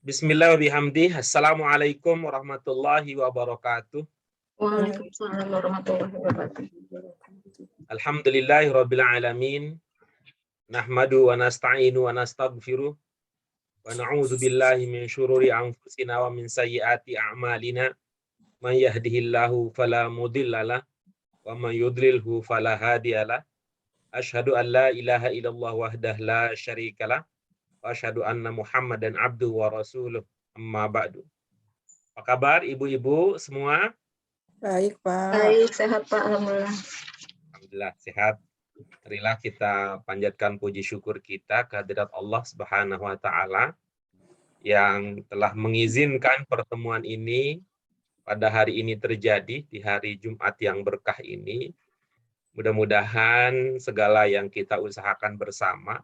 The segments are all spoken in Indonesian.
Bismillah wa bihamdih. Assalamualaikum warahmatullahi wabarakatuh. Waalaikumsalam warahmatullahi wabarakatuh. Alhamdulillahi rabbil alamin. Nahmadu wa nasta'inu wa nastaghfiruh. Wa na'udzu billahi min syururi anfusina wa min sayyiati a'malina. Man yahdihillahu fala mudhillalah wa man yudlilhu fala hadiyalah. Asyhadu an la ilaha illallah wahdah la syarikalah wa asyhadu anna Muhammadan abduhu wa rasuluh. Amma ba'du. Apa kabar ibu-ibu semua? Baik, Pak. Baik, sehat Pak, alhamdulillah. Alhamdulillah sehat. Marilah kita panjatkan puji syukur kita kehadirat Allah Subhanahu wa taala yang telah mengizinkan pertemuan ini pada hari ini terjadi di hari Jumat yang berkah ini. Mudah-mudahan segala yang kita usahakan bersama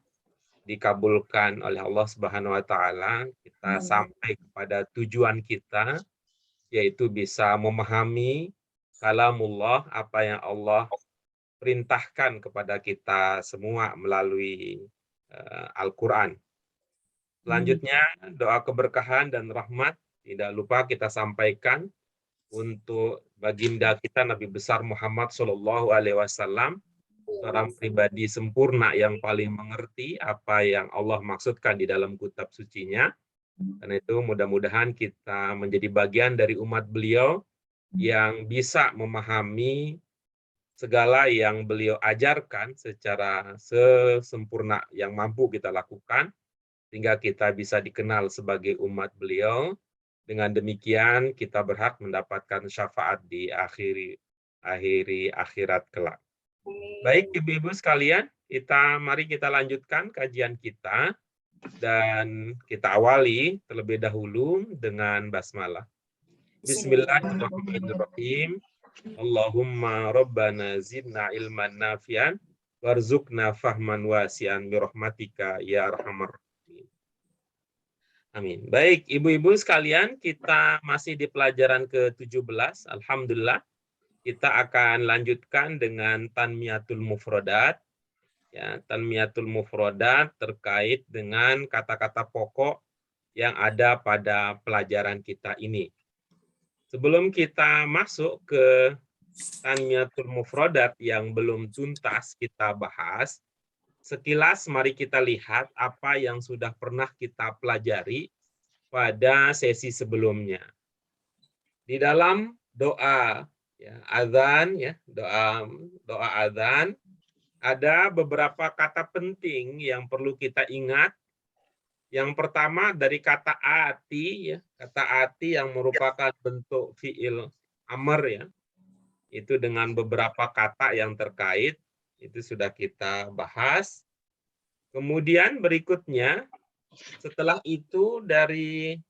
dikabulkan oleh Allah Subhanahu wa taala. Kita sampai kepada tujuan kita, yaitu bisa memahami kalamullah, apa yang Allah perintahkan kepada kita semua melalui Al-Quran. Selanjutnya, doa keberkahan dan rahmat tidak lupa kita sampaikan untuk baginda kita Nabi besar Muhammad SAW, seorang pribadi sempurna yang paling mengerti apa yang Allah maksudkan di dalam kitab sucinya. Karena itu mudah-mudahan kita menjadi bagian dari umat beliau yang bisa memahami segala yang beliau ajarkan secara sesempurna yang mampu kita lakukan, sehingga kita bisa dikenal sebagai umat beliau. Dengan demikian kita berhak mendapatkan syafaat di akhirat kelak. Baik ibu-ibu sekalian, mari kita lanjutkan kajian kita dan kita awali terlebih dahulu dengan basmalah. Bismillahirrahmanirrahim. Allahumma rabbana zidna ilman nafian warzuqna fahman wasian birahmatika ya arhamar rahimin. Amin. Baik, ibu-ibu sekalian, kita masih di pelajaran ke-17. Alhamdulillah, kita akan lanjutkan dengan tanmiyatul mufrodat. Ya, tanmiyatul mufrodat terkait dengan kata-kata pokok yang ada pada pelajaran kita ini. Sebelum kita masuk ke tanmiyatul mufrodat yang belum tuntas kita bahas, sekilas mari kita lihat apa yang sudah pernah kita pelajari pada sesi sebelumnya. Di dalam doa azan, doa azan, ada beberapa kata penting yang perlu kita ingat. Yang pertama dari kata ati, kata ati yang merupakan bentuk fiil amr, itu dengan beberapa kata yang terkait. Itu sudah kita bahas. Kemudian berikutnya, setelah itu dari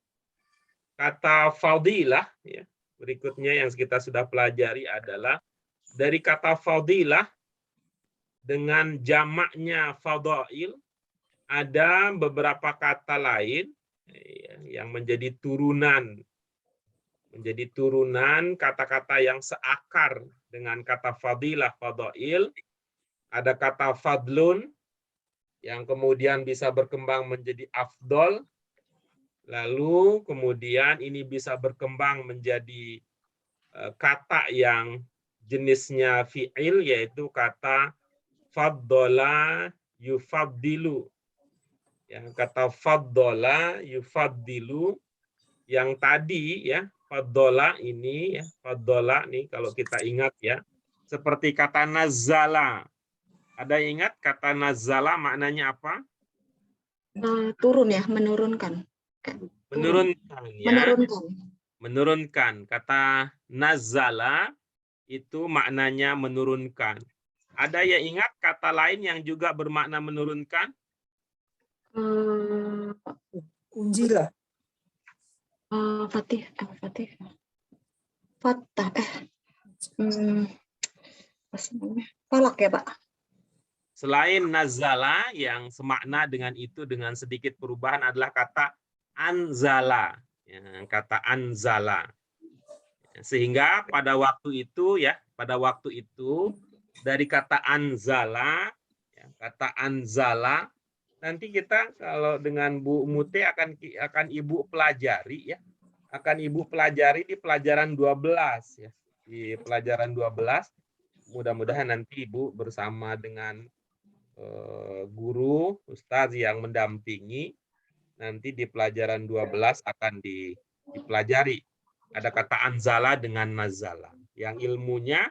kata fadilah, berikutnya yang kita sudah pelajari adalah dari kata fadilah dengan jamaknya fadail, ada beberapa kata lain yang menjadi turunan kata-kata yang seakar dengan kata fadilah, fadail. Ada kata fadlun yang kemudian bisa berkembang menjadi afdol, lalu kemudian ini bisa berkembang menjadi kata yang jenisnya fi'il, yaitu kata faddola yufaddilu. Yang kata faddola yufaddilu yang tadi faddola ini faddola nih kalau kita ingat seperti kata nazala. Ada yang ingat kata nazala maknanya apa? Turun menurunkan. Menurunkan Menurunkan. Menurunkan. Kata nazala itu maknanya menurunkan. Ada yang ingat kata lain yang juga bermakna menurunkan? Unjilah. Fatih. Fatah. Falak ya Pak? Selain nazala yang semakna dengan itu dengan sedikit perubahan adalah kata anzala. Kata anzala. Sehingga pada waktu itu dari kata anzala nanti kita kalau dengan Bu Mute akan Ibu pelajari ya. Akan Ibu pelajari di pelajaran 12 ya. Di pelajaran 12 mudah-mudahan nanti Ibu bersama dengan guru, ustaz yang mendampingi nanti di pelajaran 12 akan dipelajari. Ada kata anzala dengan nazala. Yang ilmunya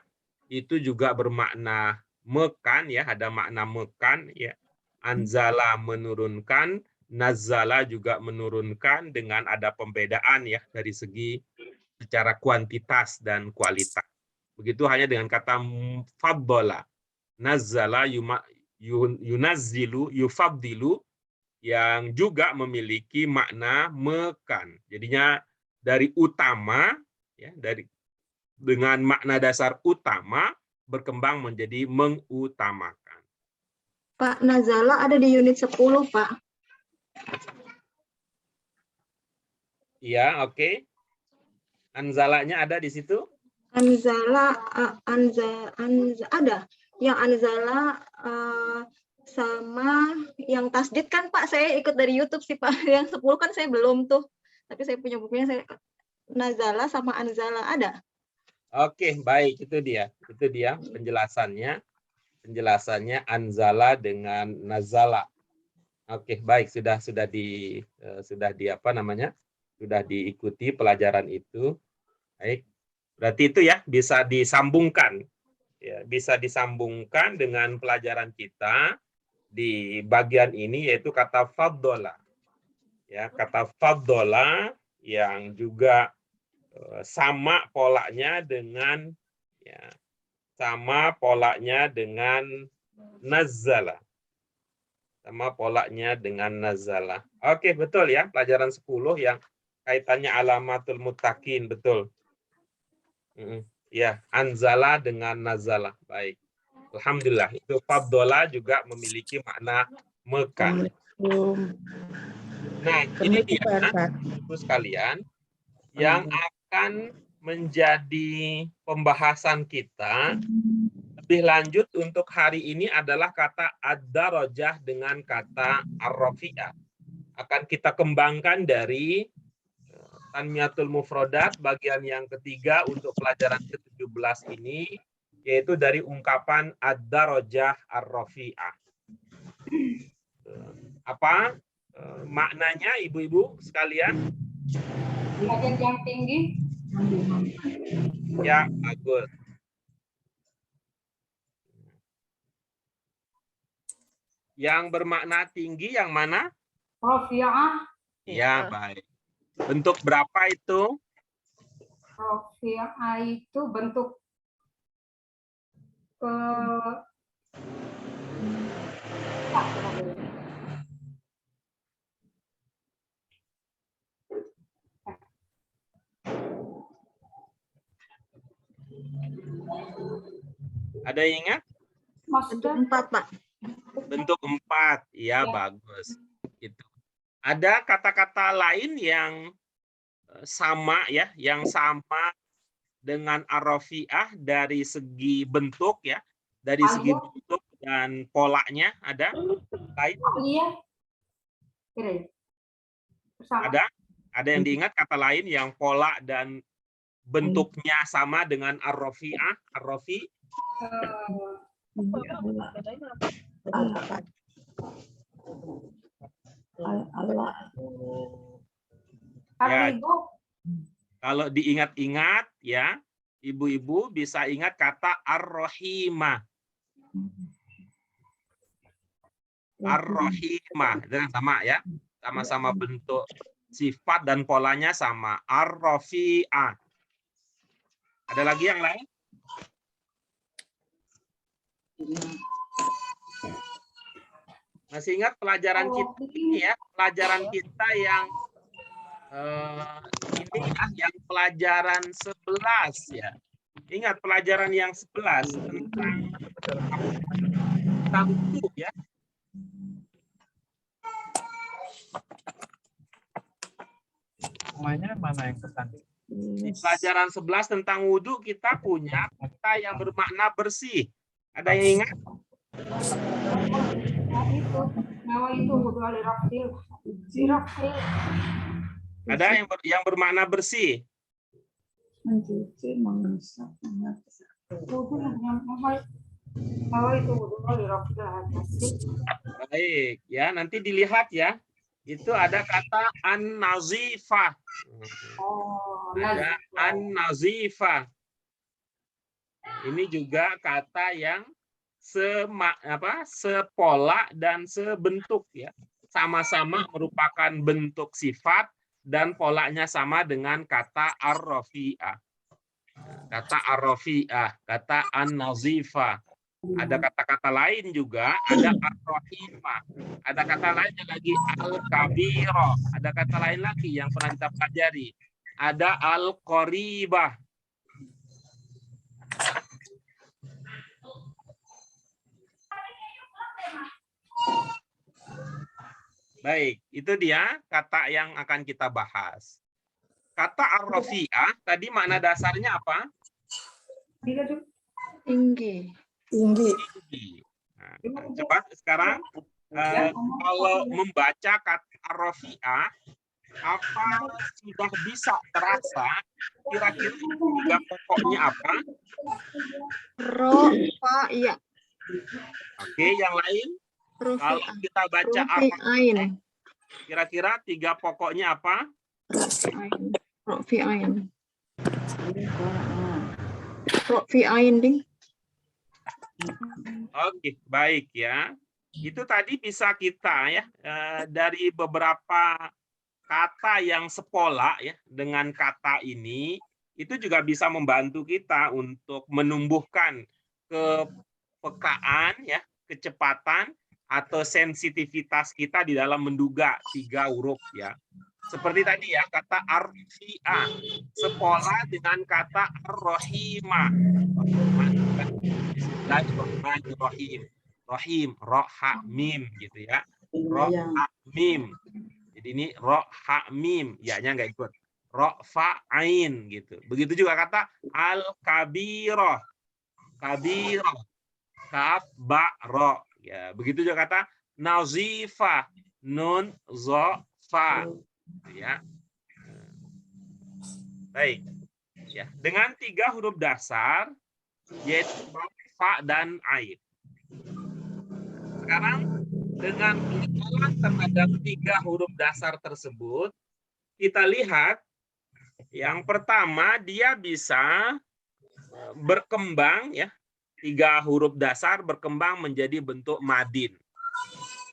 itu juga bermakna mekan ya, ada makna mekan ya. Anzala menurunkan, nazala juga menurunkan dengan ada pembedaan ya dari segi secara kuantitas dan kualitas. Begitu hanya dengan kata faddola. Nazala yunazzilu yufaddilu yang juga memiliki makna mekan. Jadinya dari utama ya, dengan makna dasar utama berkembang menjadi mengutamakan. Pak, nazala ada di unit 10, Pak. Iya, oke. Anzalanya ada di situ? Anzala, ada. Yang anzala sama yang tasdid kan Pak, saya ikut dari YouTube sih Pak. Yang 10 kan saya belum tuh. Tapi saya punya bukunya, saya nazala sama anzala ada. Oke, baik, itu dia penjelasannya. Penjelasannya anzala dengan nazala. Oke, baik, sudah diikuti pelajaran itu. Baik. Berarti itu ya bisa disambungkan. Ya, bisa disambungkan dengan pelajaran kita di bagian ini yaitu kata faddola. Ya, kata faddola yang juga sama polanya dengan nazala. Sama polanya dengan nazala. Oke, betul ya. Pelajaran 10 yang kaitannya alamatul muttaqin, betul. Ya, anzala dengan nazala. Baik. Alhamdulillah. Itu faddola juga memiliki makna mekan. Nah, ini dia, Ibu sekalian, yang akan menjadi pembahasan kita lebih lanjut untuk hari ini adalah kata ad-darajah dengan kata ar-rafi'ah. Akan kita kembangkan dari Tanmiyatul Mufrodat bagian yang ketiga untuk pelajaran ke-17 ini, yaitu dari ungkapan ad-darajah ar-rafi'ah. Apa maknanya ibu-ibu sekalian? Derajat yang tinggi. Ya, bagus. Yang bermakna tinggi yang mana? Rafi'ah. Ya, baik. Bentuk berapa itu? Rafi'ah itu bentuk Ada yang ingat? Bentuk 4, Pak. Bentuk 4. Ya, bagus. Itu. Ada kata-kata lain yang sama ya, yang sama dengan ar-rafi'ah dari segi bentuk ya, dari segi bentuk dan polanya ada lain? Iya. Ada yang diingat kata lain yang pola dan bentuknya sama dengan ar-rafi'ah, ar-rafi? Ya, kalau diingat-ingat ya, ibu-ibu bisa ingat kata ar-rahimah. Ar-rahimah, dengan sama ya, sama-sama bentuk sifat dan polanya sama. Ar-rafi'ah. Ada lagi yang lain? Masih ingat pelajaran kita ini ya, pelajaran kita yang ini yang pelajaran 11 ya. Ingat pelajaran yang 11 tentang wudu ya. Semuanya mana yang pesan? Di pelajaran 11 tentang wudu kita punya kata yang bermakna bersih. Ada yang ingat? nawaitu wudu'a li raf'il Ada yang bermakna bersih. Mencuci, mengusap, wudu yang nawaitu wudu'a li raf'il hadasi. Baik, ya nanti dilihat ya. Itu ada kata an-nazifah. Oh, Ada an-nazifah. Ini juga kata yang sepola dan sebentuk ya. Sama-sama merupakan bentuk sifat dan polanya sama dengan kata ar-rafi'ah. Kata ar-rafi'ah, kata an-nazifah. Ada kata-kata lain juga, ada ar-rahimah. Ada kata lainnya lagi al-kabirah. Ada kata lain lagi yang pernah kita pelajari. Ada al-qaribah. Baik, itu dia kata yang akan kita bahas. Kata ar-rafi'ah tadi makna dasarnya apa? Tinggi. tinggi, Tinggi. Nah, coba sekarang kalau membaca kata ar-rafi'ah, apa sudah bisa terasa kira-kira tiga pokoknya apa? Rofa, iya. Oke, yang lain? Kalau Rofi'ah. kita baca Rofi'ain. kira-kira tiga pokoknya apa? Rofi'ain. Rofi'ain, ding. Oke, baik ya. Itu tadi bisa kita ya dari beberapa kata yang sepola ya dengan kata ini itu juga bisa membantu kita untuk menumbuhkan kepekaan ya, kecepatan atau sensitivitas kita di dalam menduga tiga huruf ya. Seperti tadi ya kata ar-rafi'ah sepola dengan kata ar-rahimah. Bismillahirrahmanirrahim. Rahim, ro ha mim gitu ya. Ro ha mim. Jadi ini ro ha mim, ya-nya nggak ikut. Ro fa ain gitu. Begitu juga kata al kabirah. Kabirah. Kaf ba ro. Ya, begitu juga kata nazifah. Nun zo fa. Ya. Baik. Ya, dengan tiga huruf dasar yaitu fa dan ain. Sekarang dengan pengenalan terhadap tiga huruf dasar tersebut, kita lihat yang pertama dia bisa berkembang ya. Tiga huruf dasar berkembang menjadi bentuk madin.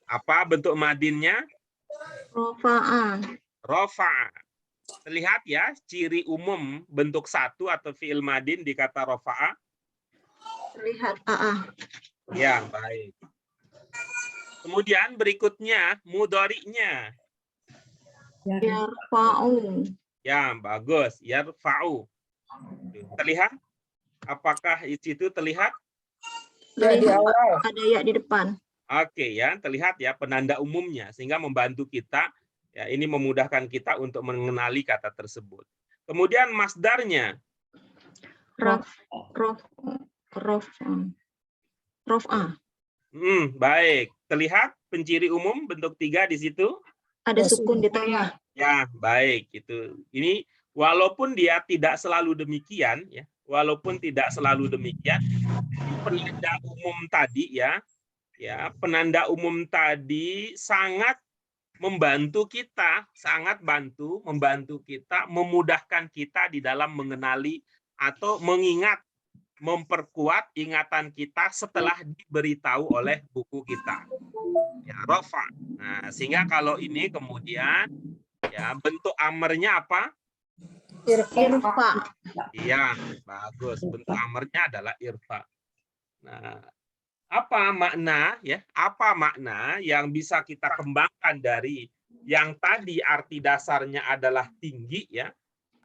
Apa bentuk madinnya? Rofa'ah. Rofa. Terlihat ya ciri umum bentuk satu atau fi'il madin di kata rofa'ah. Terlihat. Ya, baik. Kemudian berikutnya mudhari'nya. Yarfa'u. Ya, bagus. Yarfa'u. Terlihat? Apakah itu terlihat? ya di awal, Ada ya di depan. Oke ya, terlihat ya penanda umumnya sehingga membantu kita ya ini memudahkan kita untuk mengenali kata tersebut. Kemudian masdarnya. Rof'ah. Baik. Terlihat penciri umum bentuk tiga di situ? Ada sukun di tengah. Ya, baik. Itu. Ini walaupun dia tidak selalu demikian ya, walaupun tidak selalu demikian, penanda umum tadi ya, penanda umum tadi sangat membantu kita, sangat membantu kita, memudahkan kita di dalam mengenali atau mengingat, memperkuat ingatan kita setelah diberitahu oleh buku kita. Ya, rofa. Nah, sehingga kalau ini kemudian ya bentuk amarnya apa? Irfa. Iya, bagus. Bentuk amarnya adalah irfa. Nah, apa makna ya? Apa makna yang bisa kita kembangkan dari yang tadi arti dasarnya adalah tinggi ya?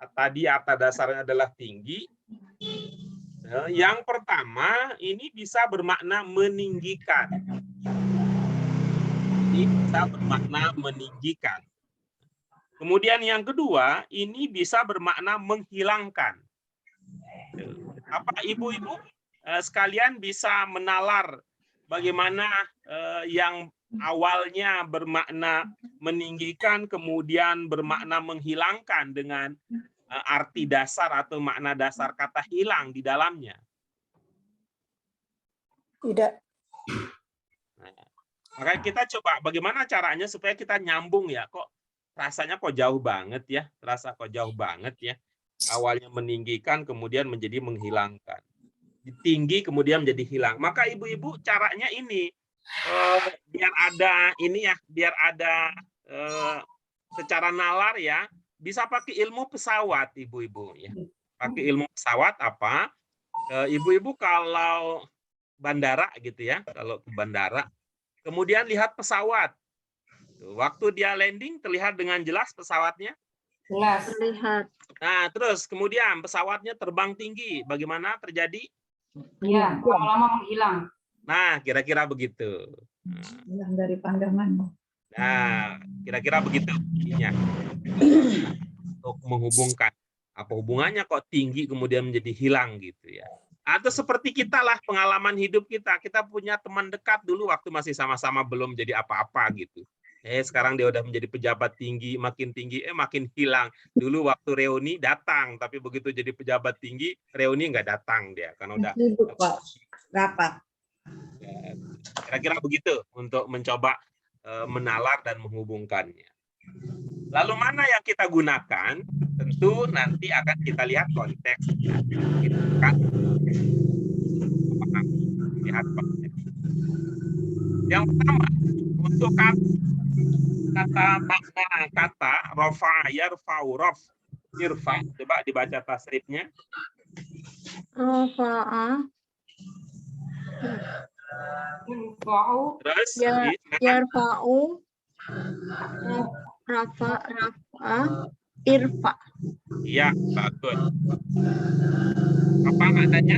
Tadi arti dasarnya adalah tinggi. Yang pertama ini bisa bermakna meninggikan. Ini bisa bermakna meninggikan. Kemudian yang kedua ini bisa bermakna menghilangkan. Apa ibu-ibu sekalian bisa menalar bagaimana yang awalnya bermakna meninggikan, kemudian bermakna menghilangkan dengan arti dasar atau makna dasar kata hilang di dalamnya? Tidak. Makanya kita coba bagaimana caranya supaya kita nyambung ya. Kok rasanya kok jauh banget ya. Terasa kok jauh banget ya. Awalnya meninggikan kemudian menjadi menghilangkan. Tinggi kemudian menjadi hilang. Maka ibu-ibu caranya ini. Biar ada ini ya. Biar ada secara nalar ya. Bisa pakai ilmu pesawat ibu-ibu ya. Pakai ilmu pesawat apa? Ibu-ibu kalau bandara gitu ya. Kalau ke bandara. Kemudian lihat pesawat. Waktu dia landing terlihat dengan jelas pesawatnya. Jelas. Terlihat. Nah, terus kemudian pesawatnya terbang tinggi. Bagaimana terjadi? Ya, lama-lama menghilang. Nah, kira-kira begitu. Hilang dari pandangan. Nah, kira-kira begitu intinya. Untuk menghubungkan. Apa hubungannya kok tinggi kemudian menjadi hilang gitu ya. Atau seperti kita lah pengalaman hidup kita. Kita punya teman dekat dulu waktu masih sama-sama belum jadi apa-apa gitu. Sekarang dia udah menjadi pejabat tinggi, makin hilang. Dulu waktu reuni datang, tapi begitu jadi pejabat tinggi, reuni nggak datang dia. Karena udah Sibuk, Pak. Rapat. Kira-kira begitu untuk mencoba menalar dan menghubungkannya. Lalu mana yang kita gunakan? Tentu nanti akan kita lihat konteks. Gitu kan? Lihat konteks. Yang pertama, untuk kata makna kata rofa yarfa'u rof irfa, coba dibaca tasrifnya. Rofa'a Terus yarfa'u rafa irfa. Iya, bagus. Apa maknanya?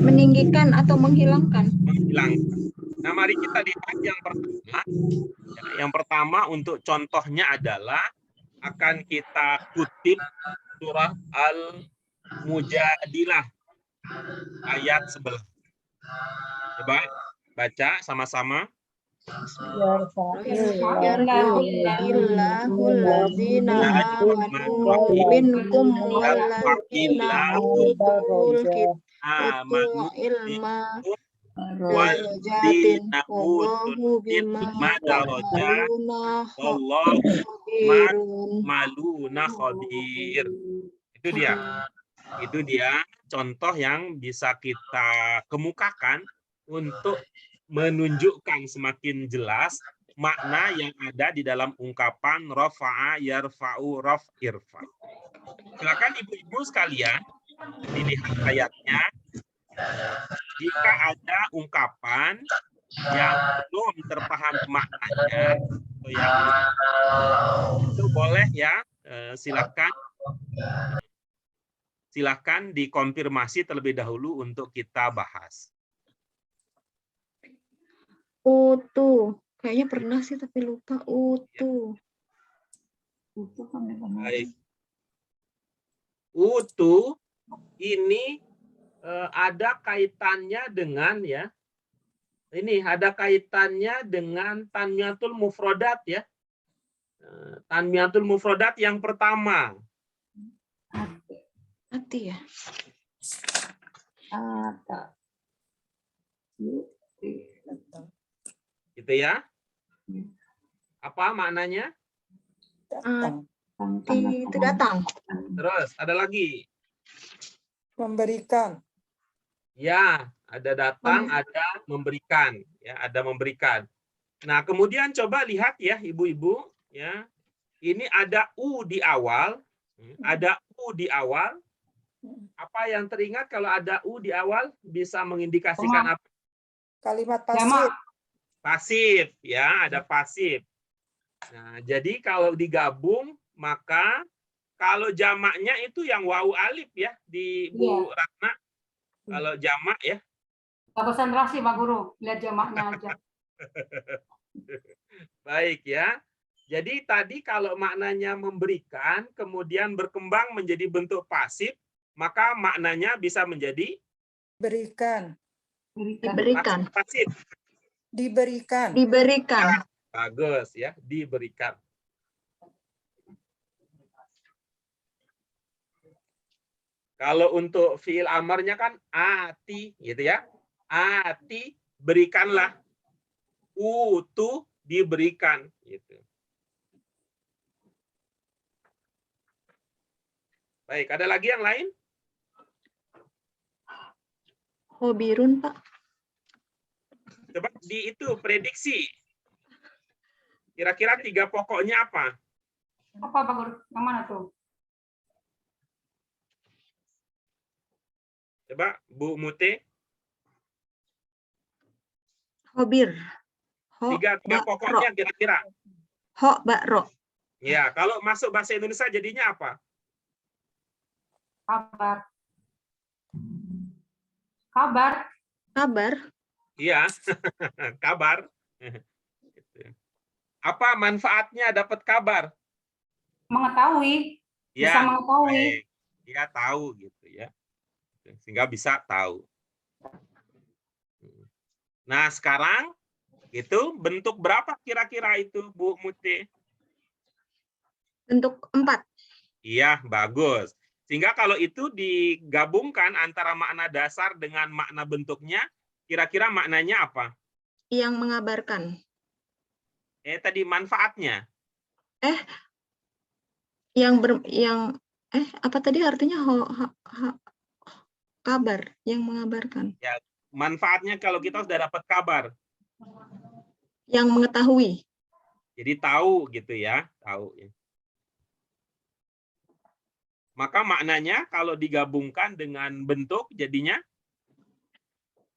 Meninggikan atau menghilangkan. Menghilangkan. Nah, mari kita lihat yang pertama. Yang pertama untuk contohnya adalah akan kita kutip surah Al-Mujadilah ayat 11. Coba baca sama-sama. Yarfa'illahul ladzina amanu minkum walladzina utul ilma darajatin wallahu bima ta'maluna khabir. Itu dia contoh yang bisa kita kemukakan untuk menunjukkan semakin jelas makna yang ada di dalam ungkapan rafa'a yarfa'u raf irfa. Silakan ibu-ibu sekalian dilihat ayatnya. Jika ada ungkapan yang belum terpaham maknanya, itu boleh ya, silakan dikonfirmasi terlebih dahulu untuk kita bahas. Utu, kayaknya pernah sih tapi lupa. Utu. Baik. Utu ini ada kaitannya dengan ya. Ini ada kaitannya dengan tanmiyatul mufrodat ya. Tanmiyatul mufrodat yang pertama. Hati ya. Gitu ya. Apa maknanya? Itu datang. Terus ada lagi. Memberikan. Ya, ada datang, ada memberikan, ya, ada memberikan. Nah, kemudian coba lihat ya, ibu-ibu, ya. Ini ada u di awal, ada u di awal. Apa yang teringat kalau ada u di awal bisa mengindikasikan apa? Kalimat pasif. Pasif, ya, ada pasif. Nah, jadi kalau digabung, maka kalau jamaknya itu yang wawu alif ya, di Bu Ratna. Kalau jamak ya. Nggak konsentrasi Pak Guru, lihat jamaknya aja. Baik ya. Jadi tadi kalau maknanya memberikan, kemudian berkembang menjadi bentuk pasif, maka maknanya bisa menjadi Berikan. Diberikan. pasif. Diberikan. Diberikan. Bagus ya, diberikan. Kalau untuk fiil amarnya kan ati gitu ya. Ati berikanlah. Utu diberikan gitu. Baik, ada lagi yang lain? Hobirun, Pak. Coba di itu prediksi. Kira-kira 3 pokoknya apa? Apa Pak Guru? Yang mana tuh? Coba Bu Mute. Hobir. Ho, 3 ba, pokoknya ro. kira-kira. Ho, ba, ro. Ya, kalau masuk bahasa Indonesia jadinya apa? Kabar. Kabar. Kabar. Iya, kabar. Apa manfaatnya dapat kabar? Mengetahui. Bisa Ya, mengetahui. baik. Ya, tahu gitu ya. Sehingga bisa tahu. Nah, sekarang itu bentuk berapa kira-kira itu, Bu Muti? Bentuk 4. Iya, bagus. Sehingga kalau itu digabungkan antara makna dasar dengan makna bentuknya, kira-kira maknanya apa? Yang mengabarkan. Tadi manfaatnya. Apa tadi artinya kabar yang mengabarkan. Ya, manfaatnya kalau kita sudah dapat kabar. Yang mengetahui. Jadi tahu gitu ya, tahu ya. Maka maknanya kalau digabungkan dengan bentuk jadinya?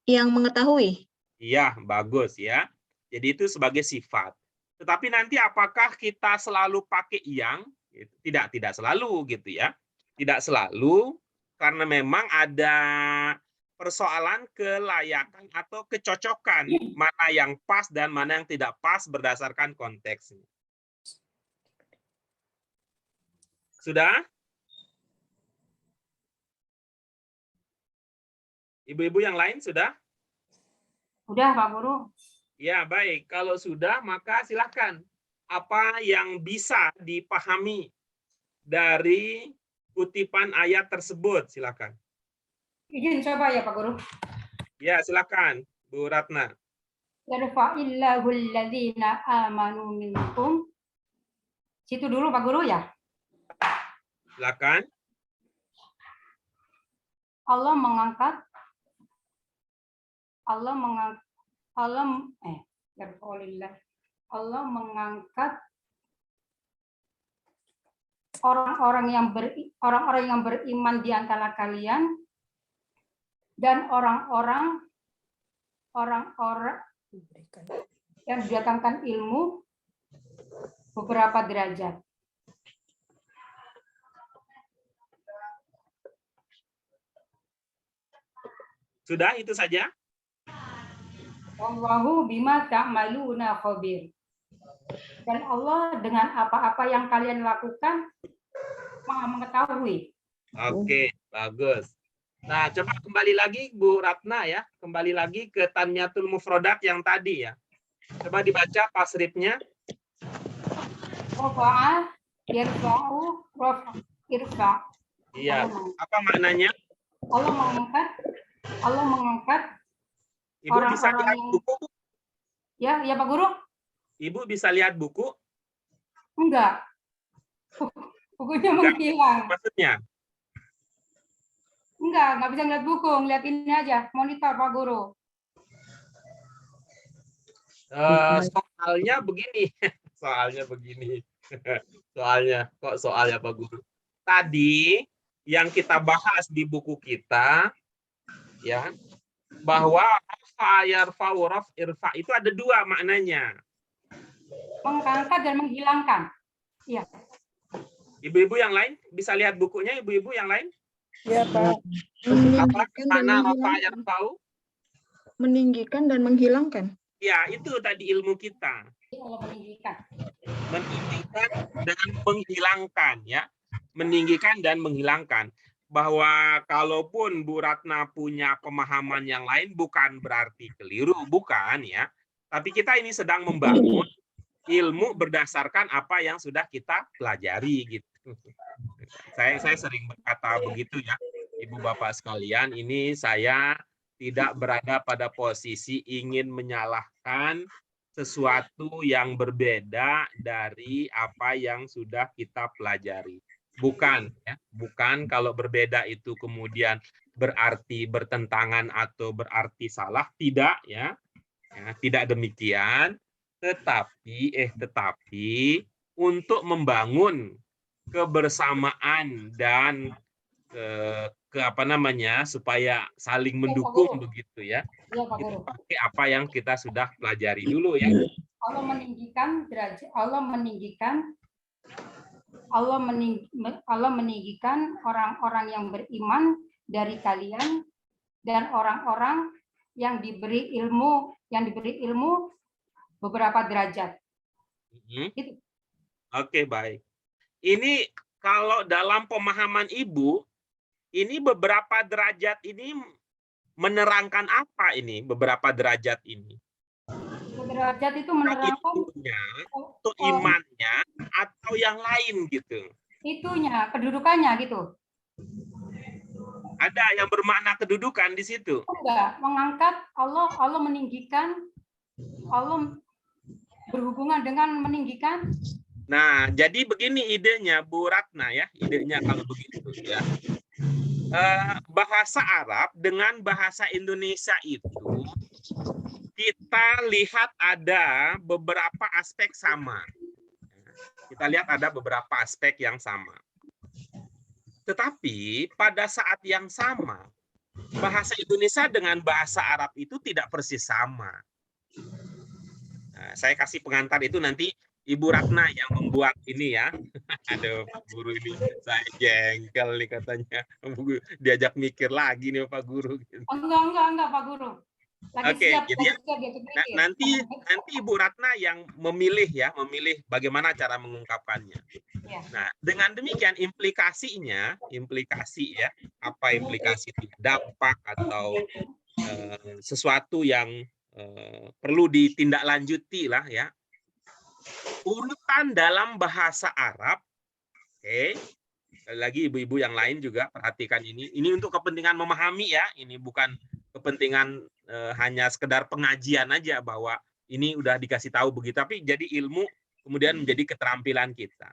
Yang mengetahui. Iya, bagus ya. Jadi itu sebagai sifat. Tetapi nanti apakah kita selalu pakai yang? Tidak selalu gitu ya. Tidak selalu, karena memang ada persoalan kelayakan atau kecocokan. Mana yang pas dan mana yang tidak pas berdasarkan konteksnya. Sudah? Ibu-ibu yang lain sudah? Udah Pak Guru. Ya, baik. Kalau sudah, maka silakan. Apa yang bisa dipahami dari kutipan ayat tersebut? Silakan. Izin coba ya Pak Guru. Ya, silakan, Bu Ratna. Yarfa'illahu alladzina amanu minkum. Situ dulu Pak Guru ya. Silakan. Allah mengangkat orang-orang yang beriman di antara kalian dan orang-orang yang mendatangkan ilmu beberapa derajat. Sudah itu saja? Wallahu bima ta'maluna khabir. Dan Allah dengan apa-apa yang kalian lakukan Maha mengetahui. Oke, bagus. Nah, coba kembali lagi Bu Ratna ya. Kembali lagi ke Tanyatul Mufrodat yang tadi ya. Coba dibaca pasrifnya. Rafa'a, yarfa'u, irfa'. Iya. Apa maknanya? Allah mengangkat Ibu bisa lihat buku? Ya Pak Guru? Ibu bisa lihat buku? Enggak. Bukunya menghilang. Maksudnya? Enggak bisa ngeliat buku, ngeliat ini aja, monitor Pak Guru. Soalnya begini. Soalnya Pak Guru. Tadi yang kita bahas di buku kita ya, bahwa irfa itu ada 2 maknanya. Mengangkat dan menghilangkan. Iya. Ibu-ibu yang lain bisa lihat bukunya, ibu-ibu yang lain? Ya, Pak. Apa mana rafa yarfa'u? Meninggikan dan menghilangkan. Ya, itu tadi ilmu kita. Meninggikan. Meninggikan dan menghilangkan ya. Meninggikan dan menghilangkan. Bahwa kalaupun Bu Ratna punya pemahaman yang lain bukan berarti keliru, bukan ya. Tapi kita ini sedang membangun ilmu berdasarkan apa yang sudah kita pelajari gitu. Saya sering berkata begitu ya, Ibu Bapak sekalian, ini saya tidak berada pada posisi ingin menyalahkan sesuatu yang berbeda dari apa yang sudah kita pelajari. Bukan, ya. Bukan kalau berbeda itu kemudian berarti bertentangan atau berarti salah, tidak ya. Tidak demikian, tetapi untuk membangun kebersamaan dan supaya saling mendukung begitu ya. Iya, Pak Kita Guru. pakai apa yang kita sudah pelajari dulu ya. Allah meninggikan derajat, Allah meninggikan orang-orang yang beriman dari kalian dan orang-orang yang diberi ilmu beberapa derajat. Gitu. Oke, baik. Ini kalau dalam pemahaman Ibu, ini beberapa derajat ini menerangkan apa ini? Beberapa derajat ini? Derajat itu menerangkan ilmunya, atau imannya, atau yang lain gitu. Itunya, kedudukannya gitu. Ada yang bermakna kedudukan di situ? Enggak, mengangkat Allah meninggikan, Allah berhubungan dengan meninggikan. Nah, jadi begini idenya Bu Ratna ya, idenya kalau begitu ya. Bahasa Arab dengan bahasa Indonesia itu kita lihat ada beberapa aspek sama. Kita lihat ada beberapa aspek yang sama. Tetapi pada saat yang sama, bahasa Indonesia dengan bahasa Arab itu tidak persis sama. Nah, saya kasih pengantar itu nanti Ibu Ratna yang membuat ini ya. Aduh, Pak Guru ini saya jengkel nih katanya. Diajak mikir lagi nih Pak Guru. Enggak Pak Guru. Oke, jadi nanti Ibu Ratna yang memilih bagaimana cara mengungkapkannya. Ya. Nah, dengan demikian implikasi ya, apa implikasi dampak atau sesuatu yang perlu ditindaklanjuti lah ya. Urutan dalam bahasa Arab, oke. Lagi ibu-ibu yang lain juga perhatikan ini. Ini untuk kepentingan memahami ya, ini bukan kepentingan hanya sekedar pengajian aja bahwa ini udah dikasih tahu begitu, tapi jadi ilmu kemudian menjadi keterampilan kita.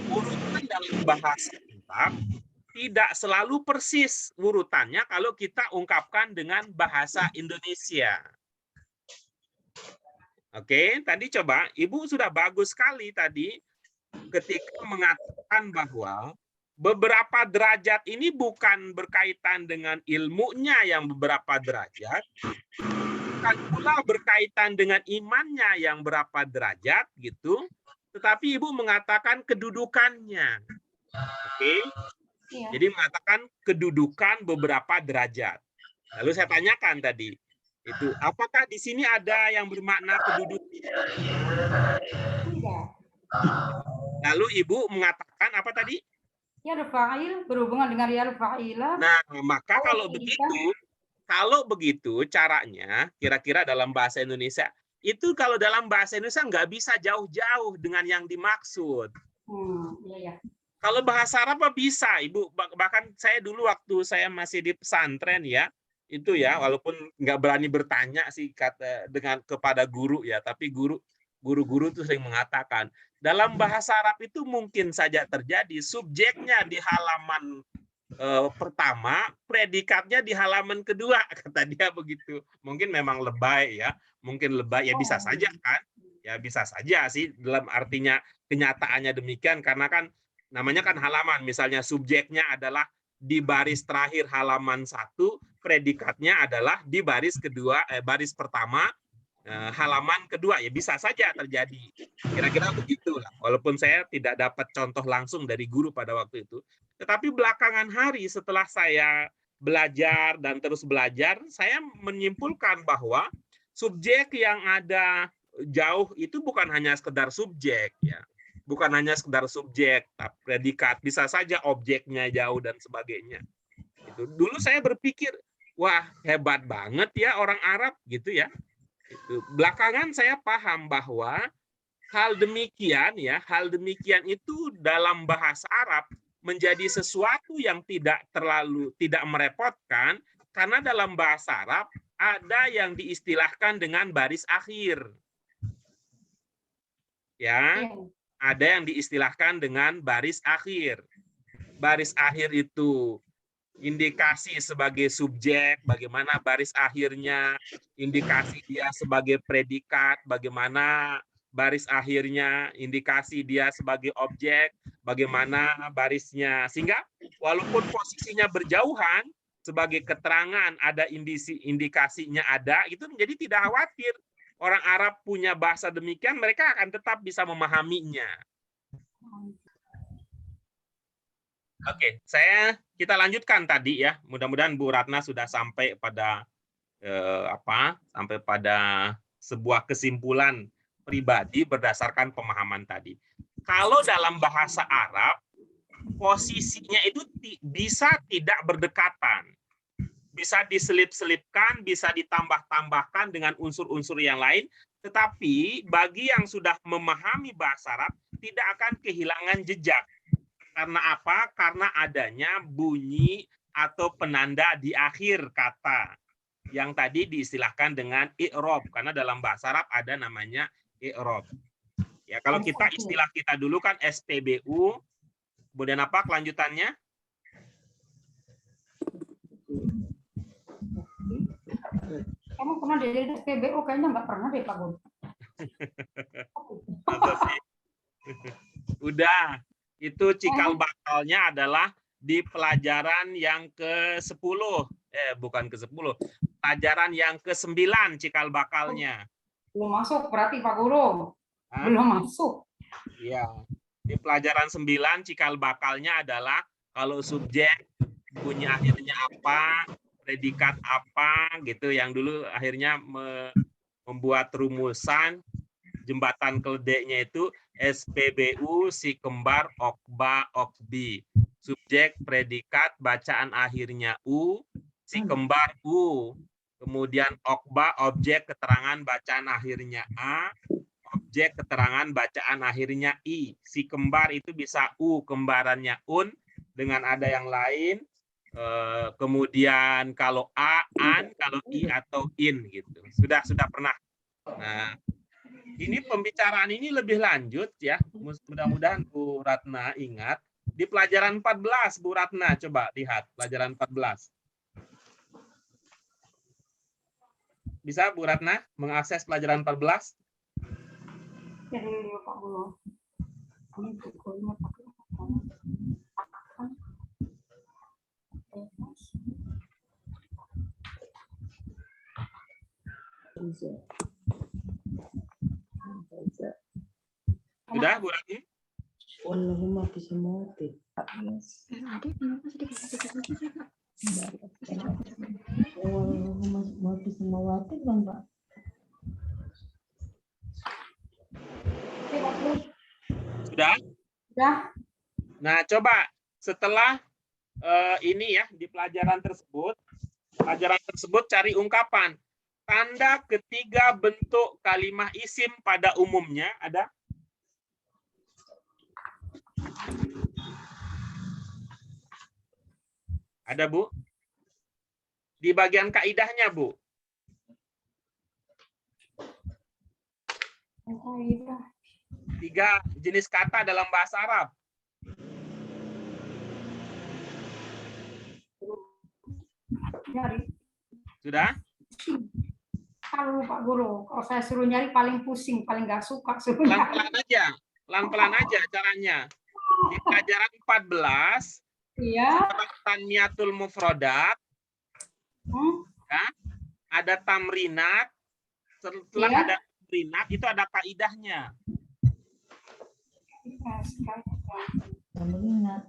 Urutan dalam bahasa Arab tidak selalu persis urutannya kalau kita ungkapkan dengan bahasa Indonesia. Oke, tadi coba Ibu sudah bagus sekali tadi ketika mengatakan bahwa beberapa derajat ini bukan berkaitan dengan ilmunya yang beberapa derajat, bukan pula berkaitan dengan imannya yang berapa derajat gitu, tetapi Ibu mengatakan kedudukannya. Oke? Iya. Jadi mengatakan kedudukan beberapa derajat. Lalu saya tanyakan tadi, itu apakah di sini ada yang bermakna kedudukan? Enggak. Lalu Ibu mengatakan apa tadi? Ya fa'il berhubungan dengan ya fa'ila. Nah, maka kalau begitu caranya kira-kira dalam bahasa Indonesia itu kalau dalam bahasa Indonesia nggak bisa jauh-jauh dengan yang dimaksud. Iya. Kalau bahasa Arab bisa, Ibu. Bahkan saya dulu waktu saya masih di pesantren ya, itu ya, walaupun nggak berani bertanya sih kepada guru ya, tapi guru-guru itu sering mengatakan dalam bahasa Arab itu mungkin saja terjadi subjeknya di halaman pertama, predikatnya di halaman kedua, kata dia begitu. Mungkin memang lebay ya, ya bisa saja kan, ya bisa saja sih dalam artinya kenyataannya demikian karena kan namanya kan halaman, misalnya subjeknya adalah di baris terakhir halaman 1, predikatnya adalah di baris kedua, baris pertama halaman kedua, ya bisa saja terjadi. Kira-kira begitulah. Walaupun saya tidak dapat contoh langsung dari guru pada waktu itu, tetapi belakangan hari setelah saya belajar dan terus belajar, saya menyimpulkan bahwa subjek yang ada jauh itu bukan hanya sekedar subjek ya. Bukan hanya sekedar subjek, predikat, bisa saja objeknya jauh dan sebagainya. Itu dulu saya berpikir, wah hebat banget ya orang Arab gitu ya. Belakangan saya paham bahwa hal demikian itu dalam bahasa Arab menjadi sesuatu yang tidak merepotkan, karena dalam bahasa Arab ada yang diistilahkan dengan baris akhir. Ya, ada yang diistilahkan dengan baris akhir. Baris akhir itu indikasi sebagai subjek, bagaimana baris akhirnya, indikasi dia sebagai predikat, bagaimana baris akhirnya, indikasi dia sebagai objek, bagaimana barisnya. Sehingga walaupun posisinya berjauhan, sebagai keterangan ada indikasinya ada, itu menjadi tidak khawatir. Orang Arab punya bahasa demikian, mereka akan tetap bisa memahaminya. Oke, kita lanjutkan tadi ya. Mudah-mudahan Bu Ratna sudah sampai pada sampai pada sebuah kesimpulan pribadi berdasarkan pemahaman tadi. Kalau dalam bahasa Arab, posisinya itu bisa tidak berdekatan. Bisa diselip-selipkan, bisa ditambah-tambahkan dengan unsur-unsur yang lain, tetapi bagi yang sudah memahami bahasa Arab tidak akan kehilangan jejak. Karena apa? Karena adanya bunyi atau penanda di akhir kata yang tadi diistilahkan dengan i'rab, karena dalam bahasa Arab ada namanya i'rab. Ya, kalau kita istilah kita dulu kan SPBU, kemudian apa kelanjutannya? Kamu pernah dari SPBU? Kayaknya nggak pernah deh, Pak Gun. Udah. Itu cikal bakalnya adalah di pelajaran yang ke-10. Bukan ke-10. Pelajaran yang ke-9 cikal bakalnya. Belum masuk berarti Pak Guru. Belum masuk. Iya. Di pelajaran 9 cikal bakalnya adalah kalau subjek bunyi akhirnya apa, predikat apa gitu, yang dulu akhirnya membuat rumusan jembatan keledeknya itu SPBU, si kembar, okba, okbi. Subjek, predikat, bacaan akhirnya U, si kembar U. Kemudian okba, objek, keterangan bacaan akhirnya A. Objek, keterangan bacaan akhirnya I. Si kembar itu bisa U, kembarannya Un, dengan ada yang lain. Kemudian kalau A, An, kalau I atau In gitu. Sudah pernah. Nah, ini pembicaraan ini lebih lanjut ya. Mudah-mudahan Bu Ratna ingat. Di pelajaran 14, Bu Ratna coba lihat pelajaran 14. Bisa Bu Ratna mengakses pelajaran 14? Ya dulu Pak Guru. Ini bukunya pakai Sudah Bu Ratna? Allahumma bisimawati. Allahumma bisimawati kan Pak? Sudah? Sudah. Nah, coba setelah ini ya, di pelajaran tersebut cari ungkapan. Tanda ketiga bentuk kalimah isim pada umumnya ada? Ada, Bu? Di bagian kaidahnya, Bu. Kaidah. 3 jenis kata dalam bahasa Arab. Nyari. Sudah? Kalau Pak Guru, kalau saya suruh nyari paling pusing, paling nggak suka suruh nyari. Pelan-pelan aja caranya. Di pelajaran 14, Iya. setelah tanmiyatul mufrodat, ya, ada tamrinat. Setelah ada tamrinat, itu ada kaidahnya. Tamrinat.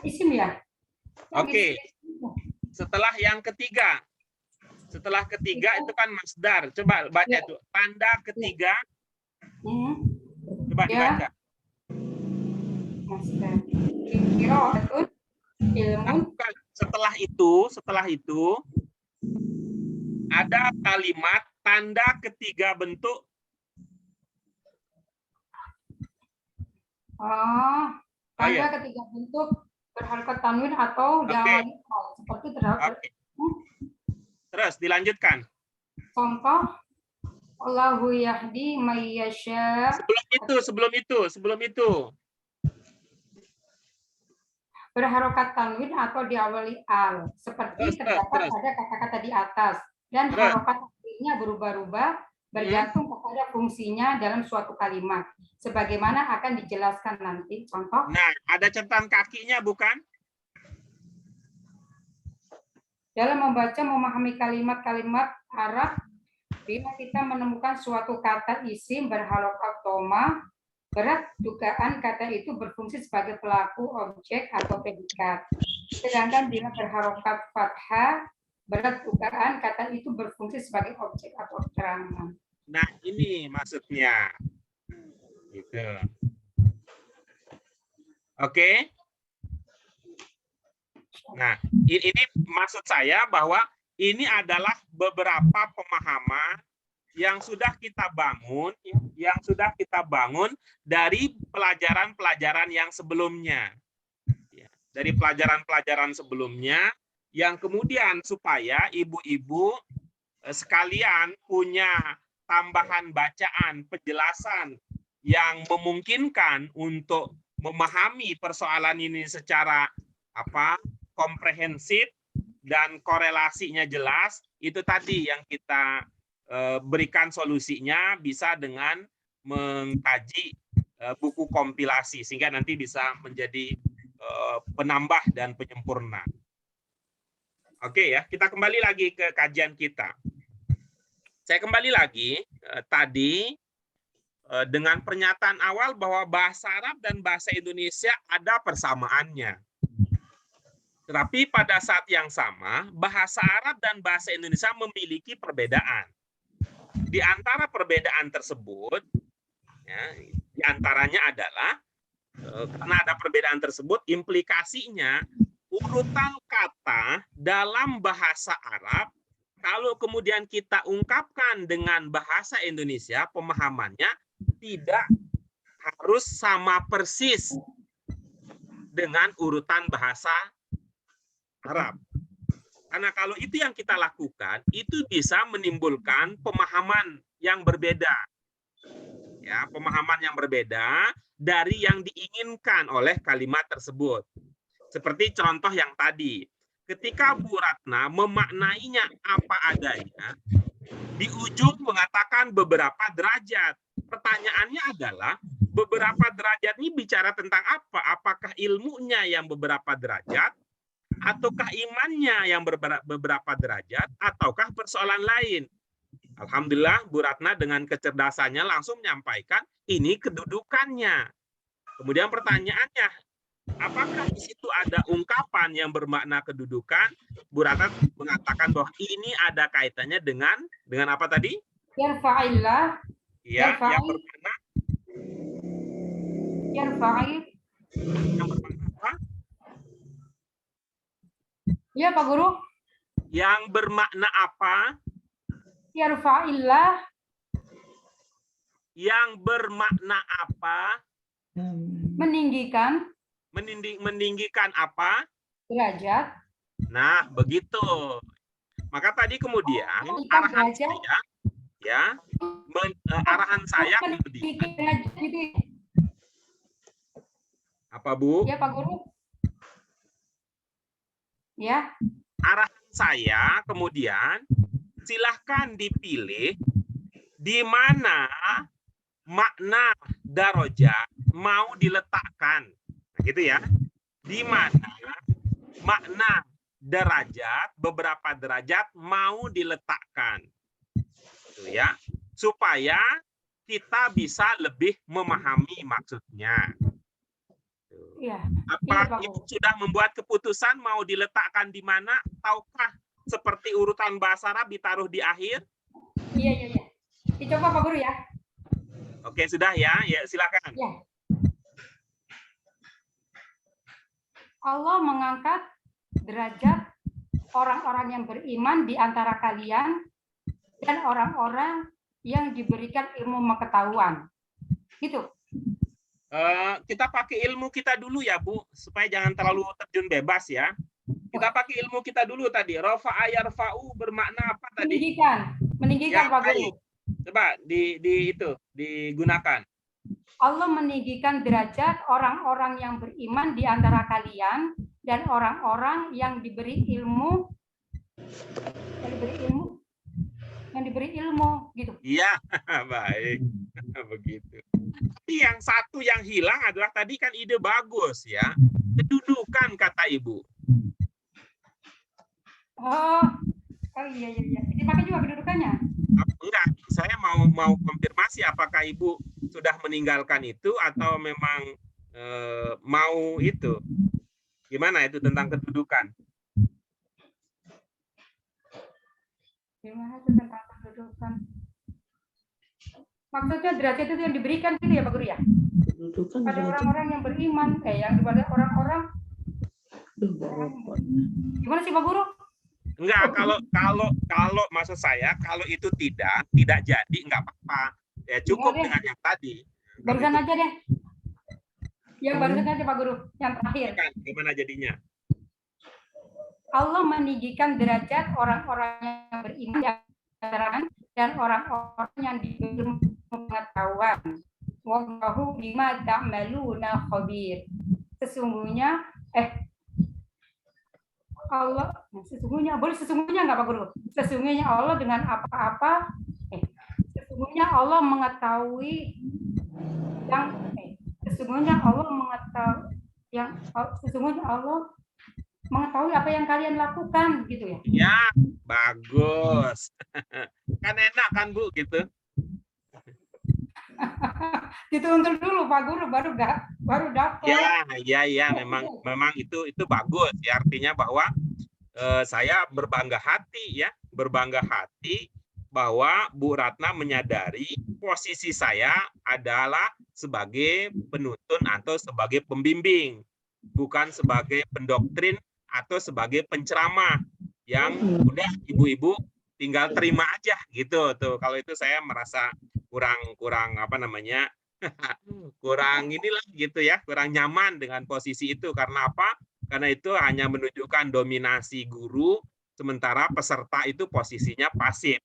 Isim ya? Oke. Setelah yang ketiga. Setelah ketiga itu kan masdar. Coba baca itu. Tanda ketiga. Coba Ya. dibaca. Qiraatun ilmun. Nah, setelah itu ada kalimat tanda ketiga bentuk. Tanda iya. ketiga bentuk berharokat tanwin atau diawali al, seperti terdapat. Terus dilanjutkan. Contoh, Allahu yahdi may yasha. Sebelum itu. Berharokat tanwin atau diawali al, seperti terdapat pada kata-kata di atas, dan harokat tanwinnya berubah-ubah bergantung kepada fungsinya dalam suatu kalimat, sebagaimana akan dijelaskan nanti. Contoh. Nah, ada catatan kakinya bukan? Dalam membaca memahami kalimat-kalimat Arab, bila kita menemukan suatu kata isim berharokat dhamma, berat dugaan kata itu berfungsi sebagai pelaku, objek, atau predikat. Sedangkan bila berharokat fathah, berat dugaan kata itu berfungsi sebagai objek atau keterangan. Nah, ini maksudnya. Gitu. Oke. Nah, ini maksud saya bahwa ini adalah beberapa pemahaman yang sudah kita bangun dari pelajaran-pelajaran yang sebelumnya. Dari pelajaran-pelajaran sebelumnya yang kemudian supaya ibu-ibu sekalian punya tambahan bacaan, penjelasan yang memungkinkan untuk memahami persoalan ini secara komprehensif dan korelasinya jelas. Itu tadi yang kita berikan solusinya bisa dengan mengkaji buku kompilasi sehingga nanti bisa menjadi penambah dan penyempurna. Oke ya, kita kembali lagi ke kajian kita. Saya kembali lagi tadi dengan pernyataan awal bahwa bahasa Arab dan bahasa Indonesia ada persamaannya. Tetapi pada saat yang sama, bahasa Arab dan bahasa Indonesia memiliki perbedaan. Di antara perbedaan tersebut, ya, di antaranya adalah karena ada perbedaan tersebut, implikasinya urutan kata dalam bahasa Arab, kalau kemudian kita ungkapkan dengan bahasa Indonesia, pemahamannya tidak harus sama persis dengan urutan bahasa Arab. Karena kalau itu yang kita lakukan, itu bisa menimbulkan pemahaman yang berbeda. Ya, pemahaman yang berbeda dari yang diinginkan oleh kalimat tersebut. Seperti contoh yang tadi, ketika Bu Ratna memaknainya apa adanya, di ujung mengatakan beberapa derajat. Pertanyaannya adalah, beberapa derajat ini bicara tentang apa? Apakah ilmunya yang beberapa derajat, ataukah imannya yang beberapa derajat, ataukah persoalan lain? Alhamdulillah, Bu Ratna dengan kecerdasannya langsung menyampaikan ini kedudukannya. Kemudian pertanyaannya, apakah di situ ada ungkapan yang bermakna kedudukan? Bu Ratna mengatakan bahwa ini ada kaitannya dengan apa tadi? Yarfa'illah. Ya, yang bermakna. Yarfa'il. Yang bermakna apa? Ya, Pak Guru. Yang bermakna apa? Yarfa'illah. Yang bermakna apa? Meninggikan. Meninggikan apa? Derajat. Nah, begitu. Maka tadi kemudian arahan saya, ya, arahan saya kemudian. Apa Bu? Ya Pak Guru. Ya. Arahan saya kemudian silahkan dipilih di mana makna darajat mau diletakkan. Nah, gitu ya. Di mana makna derajat, beberapa derajat mau diletakkan. Gitu ya. Supaya kita bisa lebih memahami maksudnya. Iya. Apa Ibu sudah membuat keputusan mau diletakkan di mana? Ataukah seperti urutan bahasa Arab ditaruh di akhir? Iya. Dicoba Pak Guru ya. Oke, sudah ya? Ya, silakan. Ya. Allah mengangkat derajat orang-orang yang beriman di antara kalian dan orang-orang yang diberikan ilmu pengetahuan. Gitu. Kita pakai ilmu kita dulu ya, Bu, supaya jangan terlalu terjun bebas ya. Kita pakai ilmu kita dulu tadi. Rafa'a yarfa'u bermakna apa tadi? Meninggikan Ya, Pak baik. Guru. Coba digunakan. Allah meninggikan derajat orang-orang yang beriman di antara kalian dan orang-orang yang diberi ilmu gitu. Iya, baik. Begitu. Tapi yang satu yang hilang adalah tadi kan ide bagus ya. Kedudukan kata Ibu. Oh iya. Dipakai juga kedudukannya. Enggak, saya mau konfirmasi apakah Ibu sudah meninggalkan itu atau memang mau itu. Gimana itu tentang kedudukan? Gimana itu tentang kedudukan? Maksudnya derajat itu yang diberikan gitu ya Pak Guru ya? Kedudukan Pada derajat. orang-orang yang beriman, yang kepada orang-orang. Gimana sih Pak Guru? Enggak, kalau maksud saya kalau itu tidak jadi enggak apa-apa. Ya cukup dengan yang tadi. Barusan aja deh. Yang barusan aja Pak Guru, yang terakhir. Gimana jadinya? Allah meninggikan derajat orang-orang yang beriman dan orang-orang yang diberi pengetahuan. Wallahu bima ta'maluna khabir. Sesungguhnya sesungguhnya enggak Pak Guru? Sesungguhnya Allah dengan apa-apa sesungguhnya Allah mengetahui apa yang kalian lakukan gitu ya. Ya, bagus. Kan enak kan Bu gitu. Dituntut dulu Pak Guru baru dapat. Ya, memang itu bagus ya, artinya bahwa saya berbangga hati bahwa Bu Ratna menyadari posisi saya adalah sebagai penuntun atau sebagai pembimbing, bukan sebagai pendoktrin atau sebagai penceramah yang udah ibu-ibu tinggal terima aja gitu tuh. Kalau itu saya merasa kurang apa namanya? kurang inilah gitu ya, kurang nyaman dengan posisi itu. Karena apa? Karena itu hanya menunjukkan dominasi guru, sementara peserta itu posisinya pasif.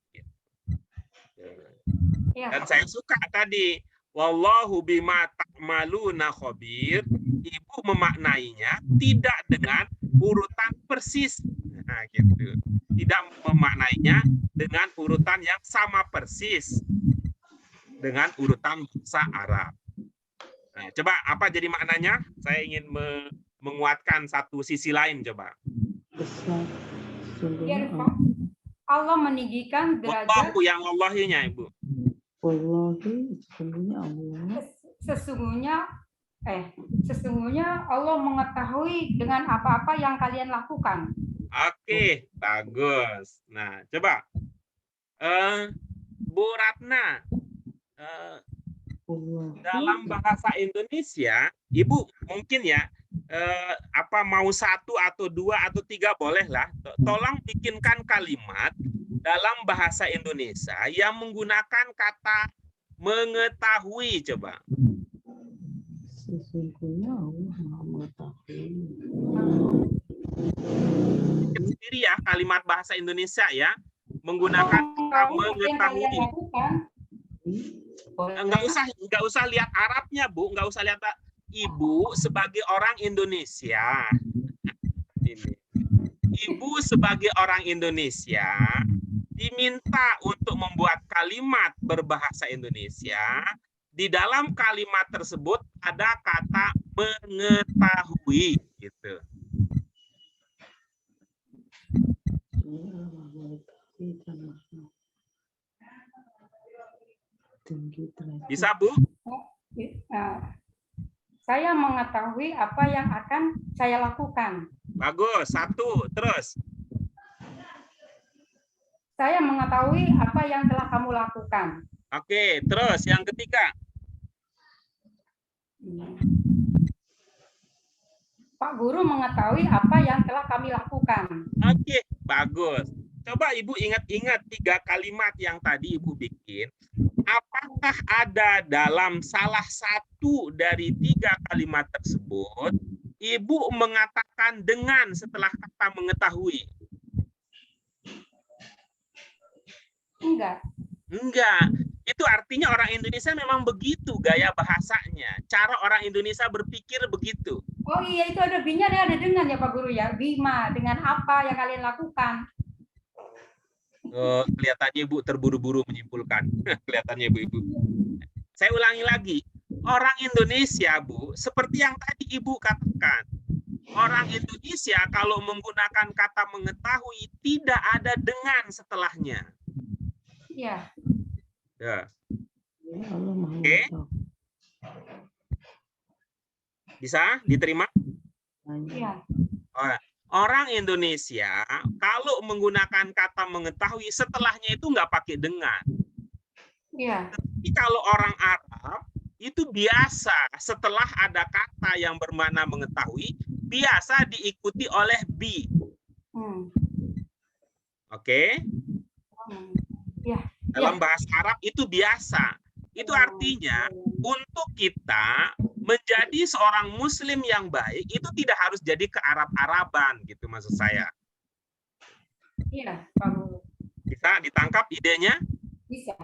Dan saya suka tadi, wallahu bima ta'maluna khabir. Ibu memaknainya tidak dengan urutan persis. Nah, gitu. Tidak memaknainya dengan urutan yang sama persis dengan urutan bahasa Arab. Nah, coba apa jadi maknanya? Saya ingin menguatkan satu sisi lain coba. Allah meninggikan derajat. Wallahu yang Allahinya Ibu. Wallahi sesungguhnya Allah. Sesungguhnya Allah mengetahui dengan apa-apa yang kalian lakukan. Oke, bagus. Nah, coba Bu Ratna, dalam bahasa Indonesia, Ibu mungkin ya mau satu atau dua atau tiga boleh lah. Tolong bikinkan kalimat dalam bahasa Indonesia yang menggunakan kata mengetahui, coba. Sesungguhnya Allah Maha mengetahui. Sendiri ya kalimat bahasa Indonesia ya menggunakan kata mengetahui. Enggak usah lihat Arabnya Bu, enggak usah lihat. Ibu sebagai orang Indonesia, Ibu sebagai orang Indonesia diminta untuk membuat kalimat berbahasa Indonesia. Di dalam kalimat tersebut ada kata mengetahui, gitu. Bisa Bu? Saya mengetahui apa yang akan saya lakukan. Bagus, satu, terus. Saya mengetahui apa yang telah kamu lakukan. Oke, terus yang ketiga. Pak Guru mengetahui apa yang telah kami lakukan. Oke, bagus. Coba Ibu ingat-ingat 3 kalimat yang tadi Ibu bikin. Apakah ada dalam salah satu dari 3 kalimat tersebut Ibu mengatakan dengan setelah kata mengetahui? Enggak. Enggak. Itu artinya orang Indonesia memang begitu gaya bahasanya. Cara orang Indonesia berpikir begitu. Oh iya, itu ada B-nya dan ada dengan ya Pak Guru ya. Bima, dengan apa yang kalian lakukan. Kelihatannya Ibu terburu-buru menyimpulkan. Kelihatannya Ibu. Saya ulangi lagi. Orang Indonesia, Bu, seperti yang tadi Ibu katakan. Orang Indonesia kalau menggunakan kata mengetahui tidak ada dengan setelahnya. Iya. Ya. Ya Allah Maha Oke. Mengetahui. Bisa diterima? Iya. Orang Indonesia kalau menggunakan kata mengetahui setelahnya itu nggak pakai dengan. Iya. Tapi kalau orang Arab itu biasa setelah ada kata yang bermakna mengetahui biasa diikuti oleh be. Oke? Iya. Dalam bahasa Arab itu biasa. Itu artinya untuk kita menjadi seorang muslim yang baik itu tidak harus jadi ke Arab-Araban gitu maksud saya. Iya, Pak Guru. Bisa ditangkap idenya? Bisa.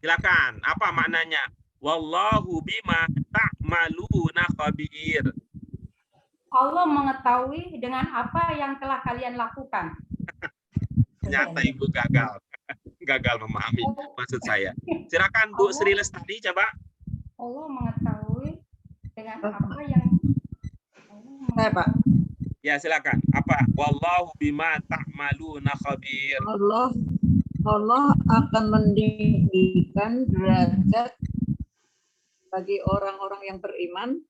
Silakan. Apa maknanya? Wallahu bima ta'maluna khabir. Allah mengetahui dengan apa yang telah kalian lakukan. Ternyata Ibu gagal memahami maksud saya. Silakan Bu Sri Lestari coba. Allah mengetahui dengan apa yang Saya Pak. Ya silakan. Apa? Wallahu bima ta'maluna khabir. Allah akan meninggikan derajat bagi orang-orang yang beriman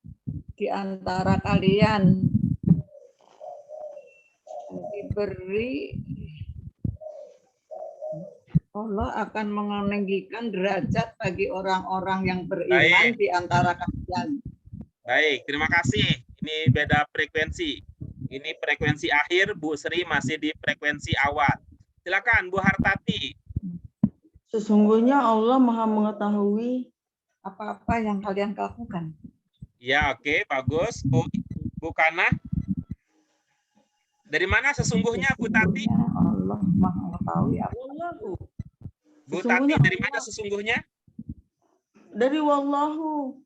di antara kalian. Allah akan meninggikan derajat bagi orang-orang yang beriman di antara kalian. Baik, terima kasih. Ini beda frekuensi. Ini frekuensi akhir, Bu Sri masih di frekuensi awal. Silakan Bu Hartati. Sesungguhnya Allah Maha mengetahui apa-apa yang kalian lakukan. Ya, oke, bagus. Bu Kana. Dari mana sesungguhnya Bu Tati? Allah Maha mengetahui apa. Bu Tati, dari mana sesungguhnya? Dari wallahu.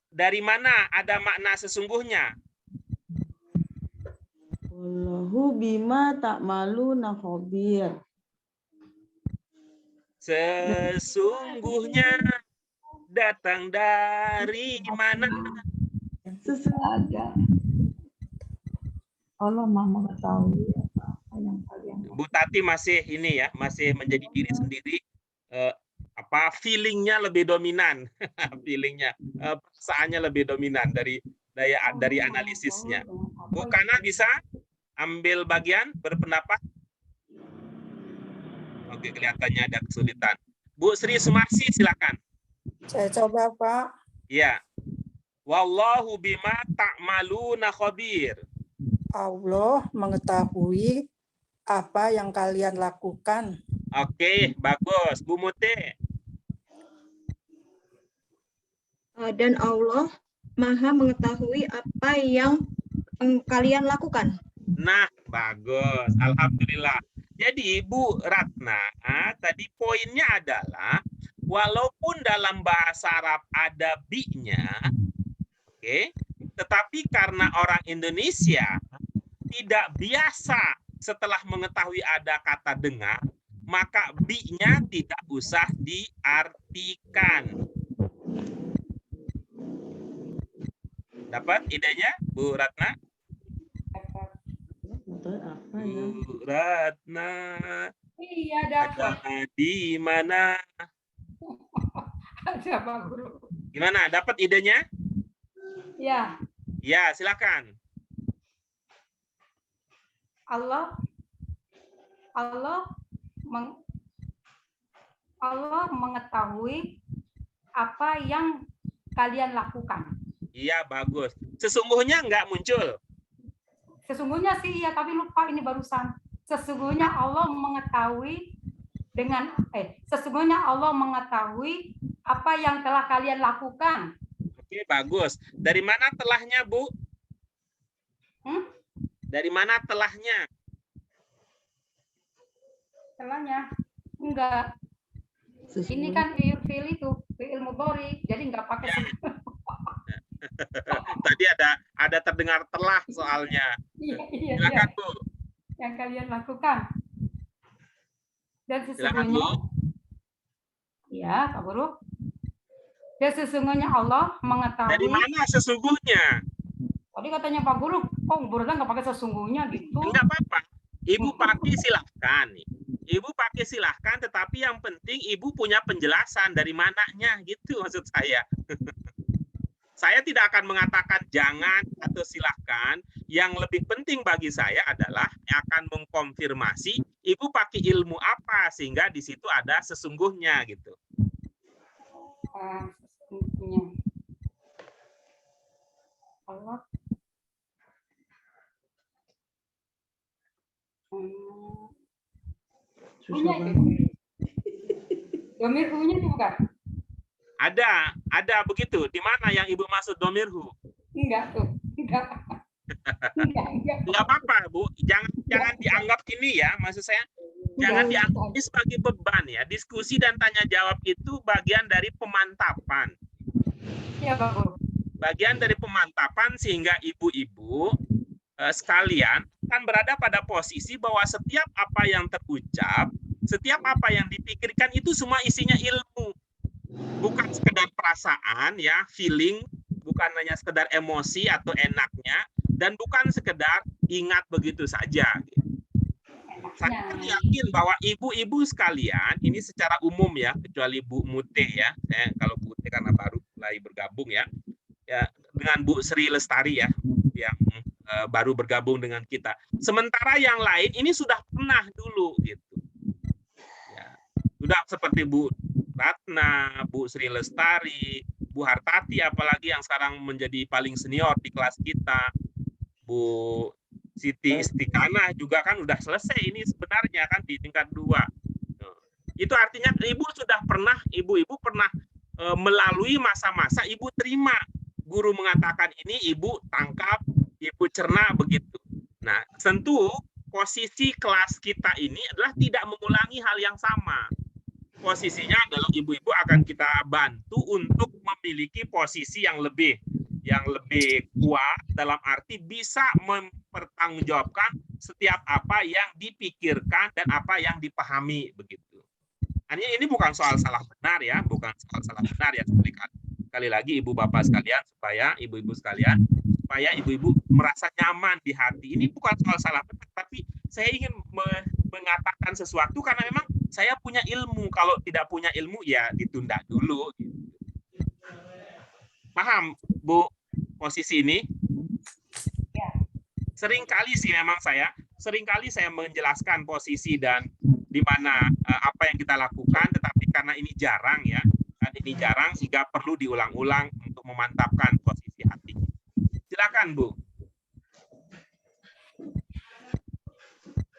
Dari mana ada makna sesungguhnya? Wallahu bima ta'maluna khabir. Sesungguhnya datang dari mana? Sesungguhnya Allah Maha mengetahui apa yang kalian lakukan. Bu Tati masih ini ya, masih menjadi diri sendiri. Feelingnya lebih dominan, feelingnya, perasaannya lebih dominan dari analisisnya. Bu Kana bisa ambil bagian berpendapat? Oke, kelihatannya ada kesulitan. Bu Sri Sumarsi, silakan. Saya coba, Pak. Ya. Wallahu bima ta'maluna khabir. Allah mengetahui apa yang kalian lakukan. Oke, bagus. Bu Mute. Dan Allah Maha mengetahui apa yang kalian lakukan. Nah, bagus. Alhamdulillah. Jadi Bu Ratna, tadi poinnya adalah walaupun dalam bahasa Arab ada bi-nya, oke, tetapi karena orang Indonesia tidak biasa setelah mengetahui ada kata dengar, maka bi-nya tidak usah diartikan. Dapat idenya, Bu Ratna? Apa ya? Bu Ratna. Iya, dapat. Ada di mana? Ada Pak Guru. Gimana? Dapat idenya? Ya, Ya, silakan. Allah mengetahui apa yang kalian lakukan. Iya, bagus. Sesungguhnya nggak muncul. Sesungguhnya sih iya, tapi lupa ini barusan. Sesungguhnya Allah mengetahui sesungguhnya Allah mengetahui apa yang telah kalian lakukan. Oke, bagus. Dari mana telahnya, Bu? Dari mana telahnya? Telahnya? Enggak. Ini kan fi'il itu, fi'il mudhari, jadi enggak pakai Tadi ada terdengar telah soalnya. Iya. Silakan, Bu. Yang kalian lakukan. Dan Silakan, sesungguhnya, Bu. ya, Pak Guru. Dan sesungguhnya Allah mengetahui. Dari mana sesungguhnya? Tadi katanya Pak Guru, kok Burda nggak pakai sesungguhnya gitu? Enggak apa-apa. Ibu pakai silahkan. Ibu pakai silahkan, tetapi yang penting Ibu punya penjelasan dari mananya, gitu maksud saya. Saya tidak akan mengatakan jangan atau silahkan. Yang lebih penting bagi saya adalah akan mengkonfirmasi Ibu pakai ilmu apa sehingga di situ ada sesungguhnya gitu. Sesungguhnya Allah. Domirhunya itu bukan? Ada begitu. Di mana yang Ibu maksud domirhu? Enggak tuh, enggak. Enggak apa-apa, Bu. Jangan dianggap ini ya, maksud saya. Jangan dianggap ini sebagai beban ya. Diskusi dan tanya jawab itu bagian dari pemantapan. Iya, Pak Guru. Bagian dari pemantapan sehingga ibu-ibu sekalian kan berada pada posisi bahwa setiap apa yang terucap, setiap apa yang dipikirkan itu semua isinya ilmu. Bukan sekedar perasaan ya, feeling, bukan hanya sekedar emosi atau enaknya, dan bukan sekedar ingat begitu saja. Saya yakin bahwa ibu-ibu sekalian, ini secara umum ya, kecuali Bu Mute ya, kalau Bu Mute karena baru mulai bergabung ya, dengan Bu Sri Lestari ya, yang baru bergabung dengan kita. Sementara yang lain ini sudah pernah dulu gitu. Ya, sudah seperti Bu Ratna, Bu Sri Lestari, Bu Hartati, apalagi yang sekarang menjadi paling senior di kelas kita, Bu Siti Istiqanah juga kan udah selesai ini sebenarnya kan di tingkat 2. Itu artinya ibu-ibu pernah melalui masa-masa ibu terima guru mengatakan ini, ibu tangkap, ibu cerna begitu. Nah, tentu posisi kelas kita ini adalah tidak mengulangi hal yang sama. Posisinya adalah ibu-ibu akan kita bantu untuk memiliki posisi yang lebih kuat dalam arti bisa mempertanggungjawabkan setiap apa yang dipikirkan dan apa yang dipahami begitu. Artinya ini bukan soal salah benar ya, sekali lagi ibu bapak sekalian, supaya ibu-ibu merasa nyaman di hati. Ini bukan soal salah benar, tapi saya ingin mengatakan sesuatu karena memang saya punya ilmu. Kalau tidak punya ilmu ya ditunda dulu. Paham, Bu, posisi ini? Ya. Seringkali saya menjelaskan posisi dan di mana apa yang kita lakukan, tetapi karena ini jarang ya, sehingga perlu diulang-ulang untuk memantapkan posisi hati. Silakan, Bu.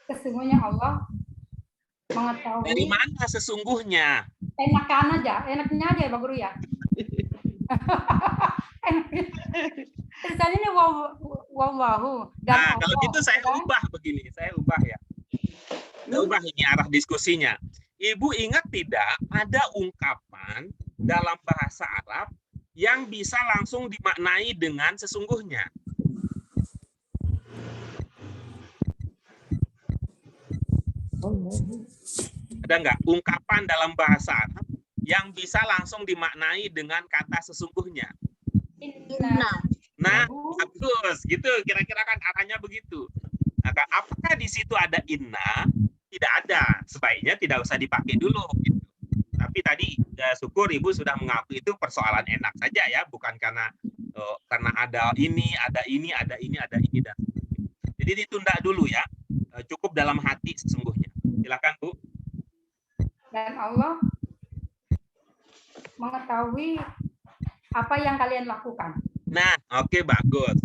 Sesungguhnya Allah mengetahui. Dari mana sesungguhnya? Enaknya aja ya Pak Guru ya. Tulisannya ini wallahu. Nah, kalau gitu saya ubah begini, saya ubah ini arah diskusinya. Ibu ingat tidak ada ungkapan dalam bahasa Arab yang bisa langsung dimaknai dengan sesungguhnya? Ada nggak ungkapan dalam bahasa Arab yang bisa langsung dimaknai dengan kata sesungguhnya? Nah, bagus, gitu. Kira-kira kan arahnya begitu. Nah, apakah di situ ada inna? Tidak ada. Sebaiknya tidak usah dipakai dulu. Gitu. Tapi tadi syukur ibu sudah mengaku itu persoalan enak saja ya, bukan karena ada ini, dan jadi ditunda dulu ya. Cukup dalam hati sesungguhnya. Silakan Bu. Dan Allah mengetahui apa yang kalian lakukan. Nah, oke, bagus.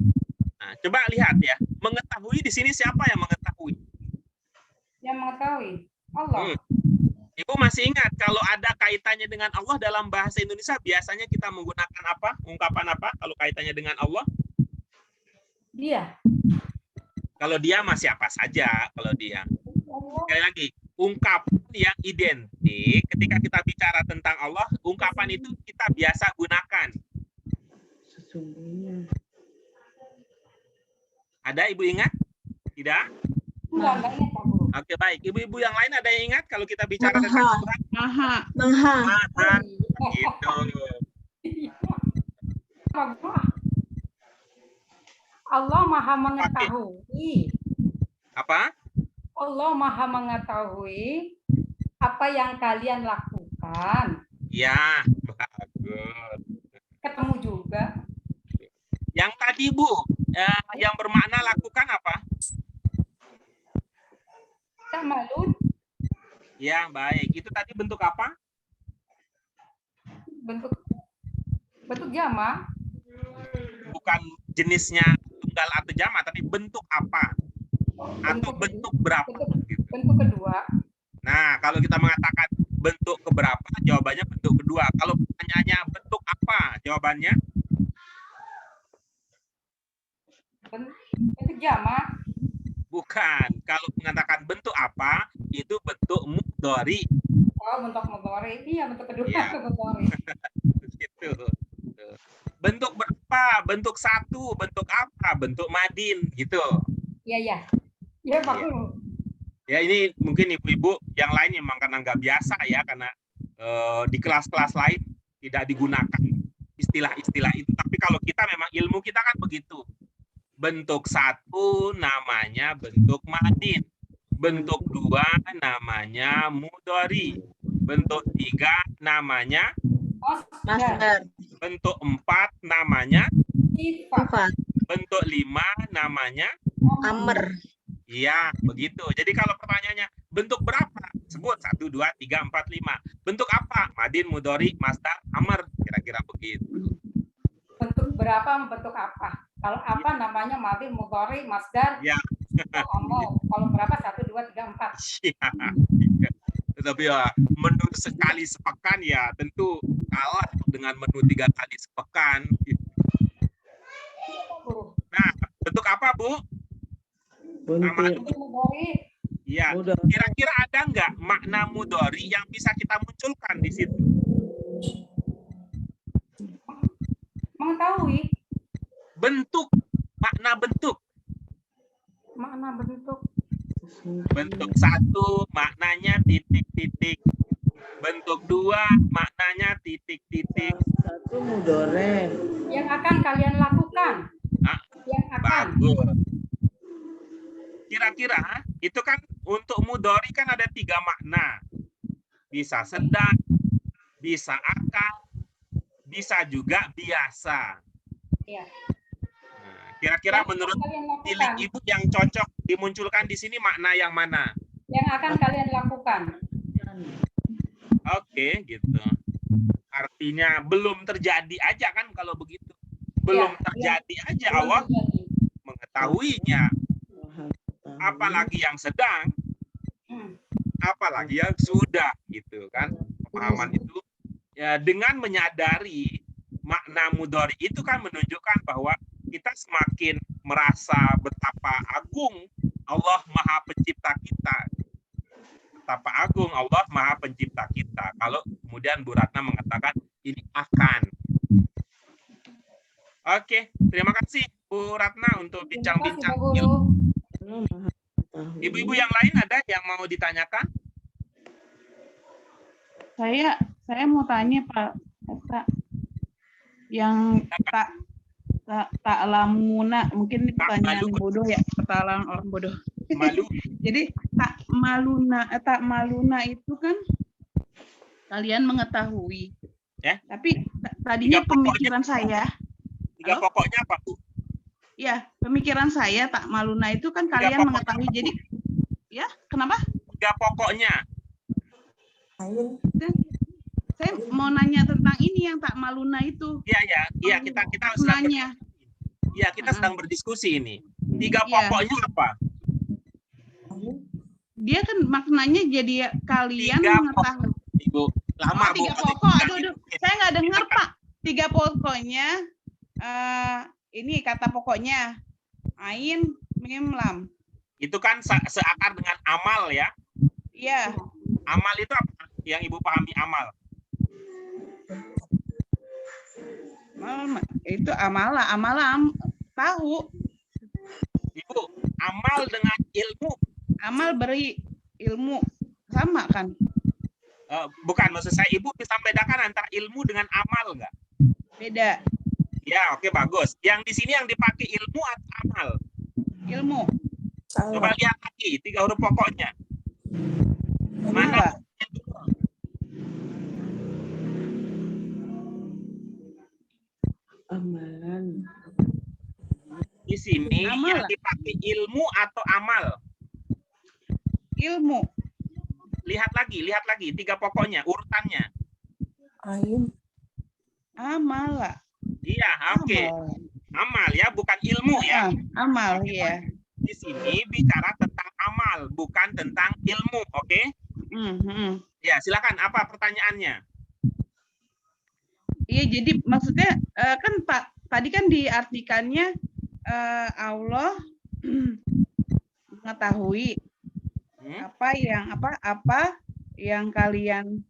Nah, coba lihat ya. Mengetahui di sini siapa yang mengetahui? Yang mengetahui Allah. Ibu masih ingat kalau ada kaitannya dengan Allah dalam bahasa Indonesia biasanya kita menggunakan apa? Ungkapan apa kalau kaitannya dengan Allah? Dia. Kalau dia masih apa saja kalau dia. Sekali lagi, ungkapan yang identik ketika kita bicara tentang Allah, ungkapan itu kita biasa gunakan. Sesungguhnya. Ada ibu ingat? Tidak? Enggak ingat Pak Guru. Oke, baik. Ibu-ibu yang lain ada yang ingat kalau kita bicara Maha. tentang Tuhan? Maha. Maha. Maha. Gitu. Pak Guru. Allah Maha mengetahui. Apa? Allah Maha mengetahui apa yang kalian lakukan. Ya, bagus. Ketemu juga. Yang tadi Bu, yang bermakna lakukan apa? Tak malu. Ya, baik. Itu tadi bentuk apa? Bentuk jamak. Bukan jenisnya tunggal atau jamak, tapi bentuk apa? Atau bentuk berapa? Gitu. Bentuk kedua. Nah, kalau kita mengatakan bentuk keberapa, jawabannya bentuk kedua. Kalau pertanyaannya bentuk apa, jawabannya? Bentuk jamak. Bukan. Kalau mengatakan bentuk apa, itu bentuk mudhari. Oh, bentuk mudhari. Iya, bentuk kedua. Iya. Mudhari. Gitu. Bentuk berapa? Bentuk satu, bentuk apa? Bentuk madin, gitu. Iya, iya. Iya, Pak Guru. Ya, ini mungkin ibu-ibu yang lain memang karena nggak biasa ya, karena di kelas-kelas lain tidak digunakan istilah-istilah itu. Tapi kalau kita memang ilmu kita kan begitu. Bentuk satu namanya bentuk madin. Bentuk dua namanya mudhari. Bentuk tiga namanya Masdar. bentuk 4 namanya Sifat. Sifat. bentuk 5 namanya Amr. iya, begitu. Jadi kalau pertanyaannya bentuk berapa? Sebut 1, 2, 3, 4, 5. Bentuk apa? Madin, mudhari, masdar, amr. Kira-kira begitu. Bentuk berapa, bentuk apa? Kalau apa namanya madin, mudhari, masdar, Ya. amr. Kalau berapa? 1, 2, 3, 4. Iya. Tetapi ya menu sekali sepekan ya tentu kalah dengan menu 3 kali sepekan. Nah, bentuk apa, Bu? Bentuk Mudhari. Iya. mudah. Kira-kira ada nggak makna mudhari yang bisa kita munculkan di situ? Mengetahui Bentuk, makna bentuk. makna bentuk. Bentuk 1 maknanya titik-titik. Bentuk 2 maknanya titik-titik. Satu mudore. Yang akan kalian lakukan. Ah, Yang akan. bagus. Kira-kira itu kan untuk mudhari kan ada 3 makna. Bisa sedang, bisa akan, bisa juga biasa. Iya. Nah, kira-kira Yang menurut akan kalian pilih lakukan. ibu yang cocok dimunculkan di sini makna yang mana? Yang akan kalian lakukan. Oke, gitu. Artinya belum terjadi aja kan kalau begitu. Belum Iya, terjadi aja Belum Allah terjadi. mengetahuinya. Apalagi yang sedang, apalagi yang sudah, gitu kan. Pemahaman itu ya dengan menyadari makna mudhari itu kan menunjukkan bahwa kita semakin merasa betapa agung Allah Maha Pencipta kita. Betapa agung Allah Maha Pencipta kita. Kalau kemudian Bu Ratna mengatakan ini akan. Oke, terima kasih Bu Ratna untuk bincang-bincang Terima kasih, Pak ilmu. Guru. Ibu-ibu yang lain ada yang mau ditanyakan? Saya mau tanya Pak, yang tak lamuna, mungkin ini pertanyaan bodoh ya, pertanyaan orang bodoh. Malu. Jadi tak maluna itu kan kalian mengetahui. Ya. Tapi tadinya Tiga pokoknya. pemikiran saya, Tiga Halo? pokoknya apa, Bu? ya pemikiran saya tak maluna itu kan Tiga kalian pokoknya mengetahui. apa, Bu? Jadi ya kenapa? Tiga pokoknya. Saya Saya mau nanya tentang ini yang tak maluna itu. Iya, kita sedang Nanya. Iya, kita sedang berdiskusi ini. 3 Iya. pokoknya apa? Dia kan maknanya jadi kalian 3 mengetahui. Ibu, lama Bu. 3 pokok. Aduh, saya nggak dengar Pak. 3 pokoknya. Ini kata pokoknya. Ain, mim, lam. Itu kan seakar dengan amal ya. Iya. Amal itu apa? Yang Ibu pahami amal. Itu amala tahu. Ibu, amal dengan ilmu. Amal beri ilmu sama kan? Bukan, maksud saya Ibu bisa membedakan antara ilmu dengan amal nggak? Beda. Ya, oke, bagus. Yang di sini yang dipakai ilmu atau amal? Ilmu. Coba lihat lagi 3 huruf pokoknya. Mana? Amalan. Di sini Amal. yang dipakai ilmu atau amal? Ilmu. Lihat lagi 3 pokoknya, urutannya. Ain. Amala. Iya, oke. Amal ya, bukan ilmu ya. Amal, ya. Di sini bicara tentang amal, bukan tentang ilmu, oke? Ya, silakan. Apa pertanyaannya? Iya, jadi maksudnya kan Pak, tadi kan diartikannya Allah mengetahui apa yang kalian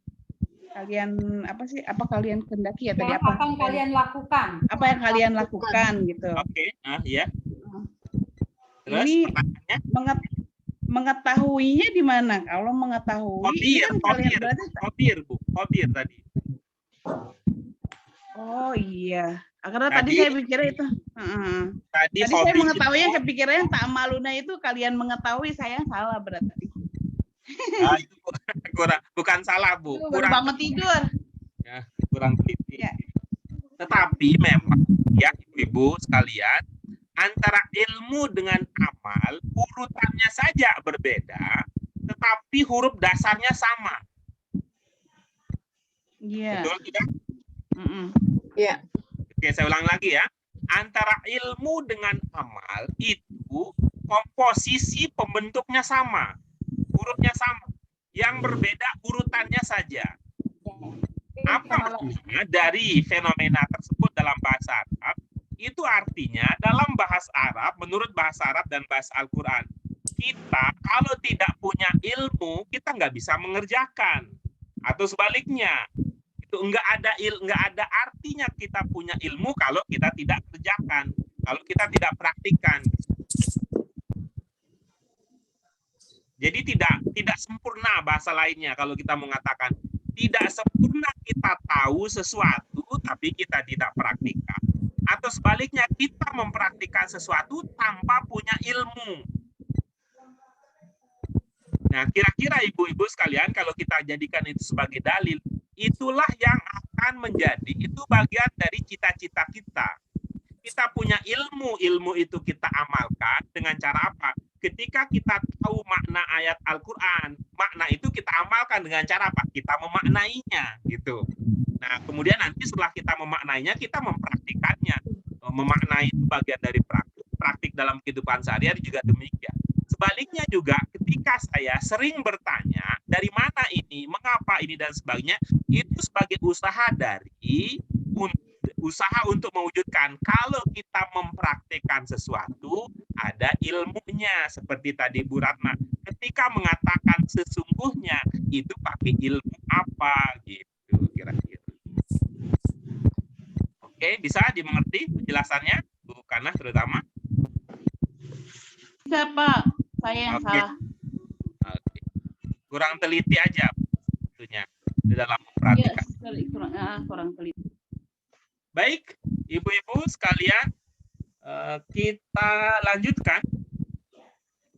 kendaki ya tadi Yang akan kalian lakukan. Apa yang kalian lakukan gitu. Oke, ya. Terus Ini pertanyaannya? mengetahuinya di mana? Kalau mengetahui Khotir, Bu. Khotir tadi. Oh iya. Karena tadi saya pikirnya itu. Tadi saya mengetahui yang kepikirannya tak maluna itu kalian mengetahui, saya salah berarti. Itu bukan salah, Bu. Baru banget tidur. Ya, kurang teliti. Ya. Tetapi memang ya Ibu sekalian, antara ilmu dengan amal urutannya saja berbeda, tetapi huruf dasarnya sama. Iya. Betul tidak? Iya. Oke, saya ulang lagi ya. Antara ilmu dengan amal itu komposisi pembentuknya sama, hurufnya sama. Yang berbeda urutannya saja. Apa maknanya dari fenomena tersebut dalam bahasa Arab? Itu artinya dalam bahasa Arab, menurut bahasa Arab dan bahasa Al-Quran, kita kalau tidak punya ilmu, kita nggak bisa mengerjakan. Atau sebaliknya, itu nggak ada artinya kita punya ilmu kalau kita tidak kerjakan, kalau kita tidak praktikkan. Jadi tidak sempurna bahasa lainnya kalau kita mengatakan tidak sempurna kita tahu sesuatu tapi kita tidak praktikkan. Atau sebaliknya kita mempraktikkan sesuatu tanpa punya ilmu. Nah, kira-kira ibu-ibu sekalian kalau kita jadikan itu sebagai dalil, itulah yang akan menjadi itu bagian dari cita-cita kita. Kita punya ilmu itu kita amalkan dengan cara apa? Ketika kita tahu makna ayat Al-Quran, makna itu kita amalkan dengan cara apa? Kita memaknainya, gitu. Nah, kemudian nanti setelah kita memaknainya, kita mempraktikannya. Memaknai itu bagian dari praktik dalam kehidupan sehari-hari juga demikian. Sebaliknya juga, ketika saya sering bertanya, dari mana ini, mengapa ini, dan sebagainya, itu sebagai usaha untuk mewujudkan kalau kita mempraktikkan sesuatu ada ilmunya seperti tadi Bu Ratna ketika mengatakan sesungguhnya itu pakai ilmu apa gitu kira-kira. Oke, bisa dimengerti penjelasannya Bu Kana terutama? Bisa Pak, saya yang salah. Oke. Kurang teliti aja tentunya di dalam memperhatikan. Kurang teliti. Baik, ibu-ibu sekalian, kita lanjutkan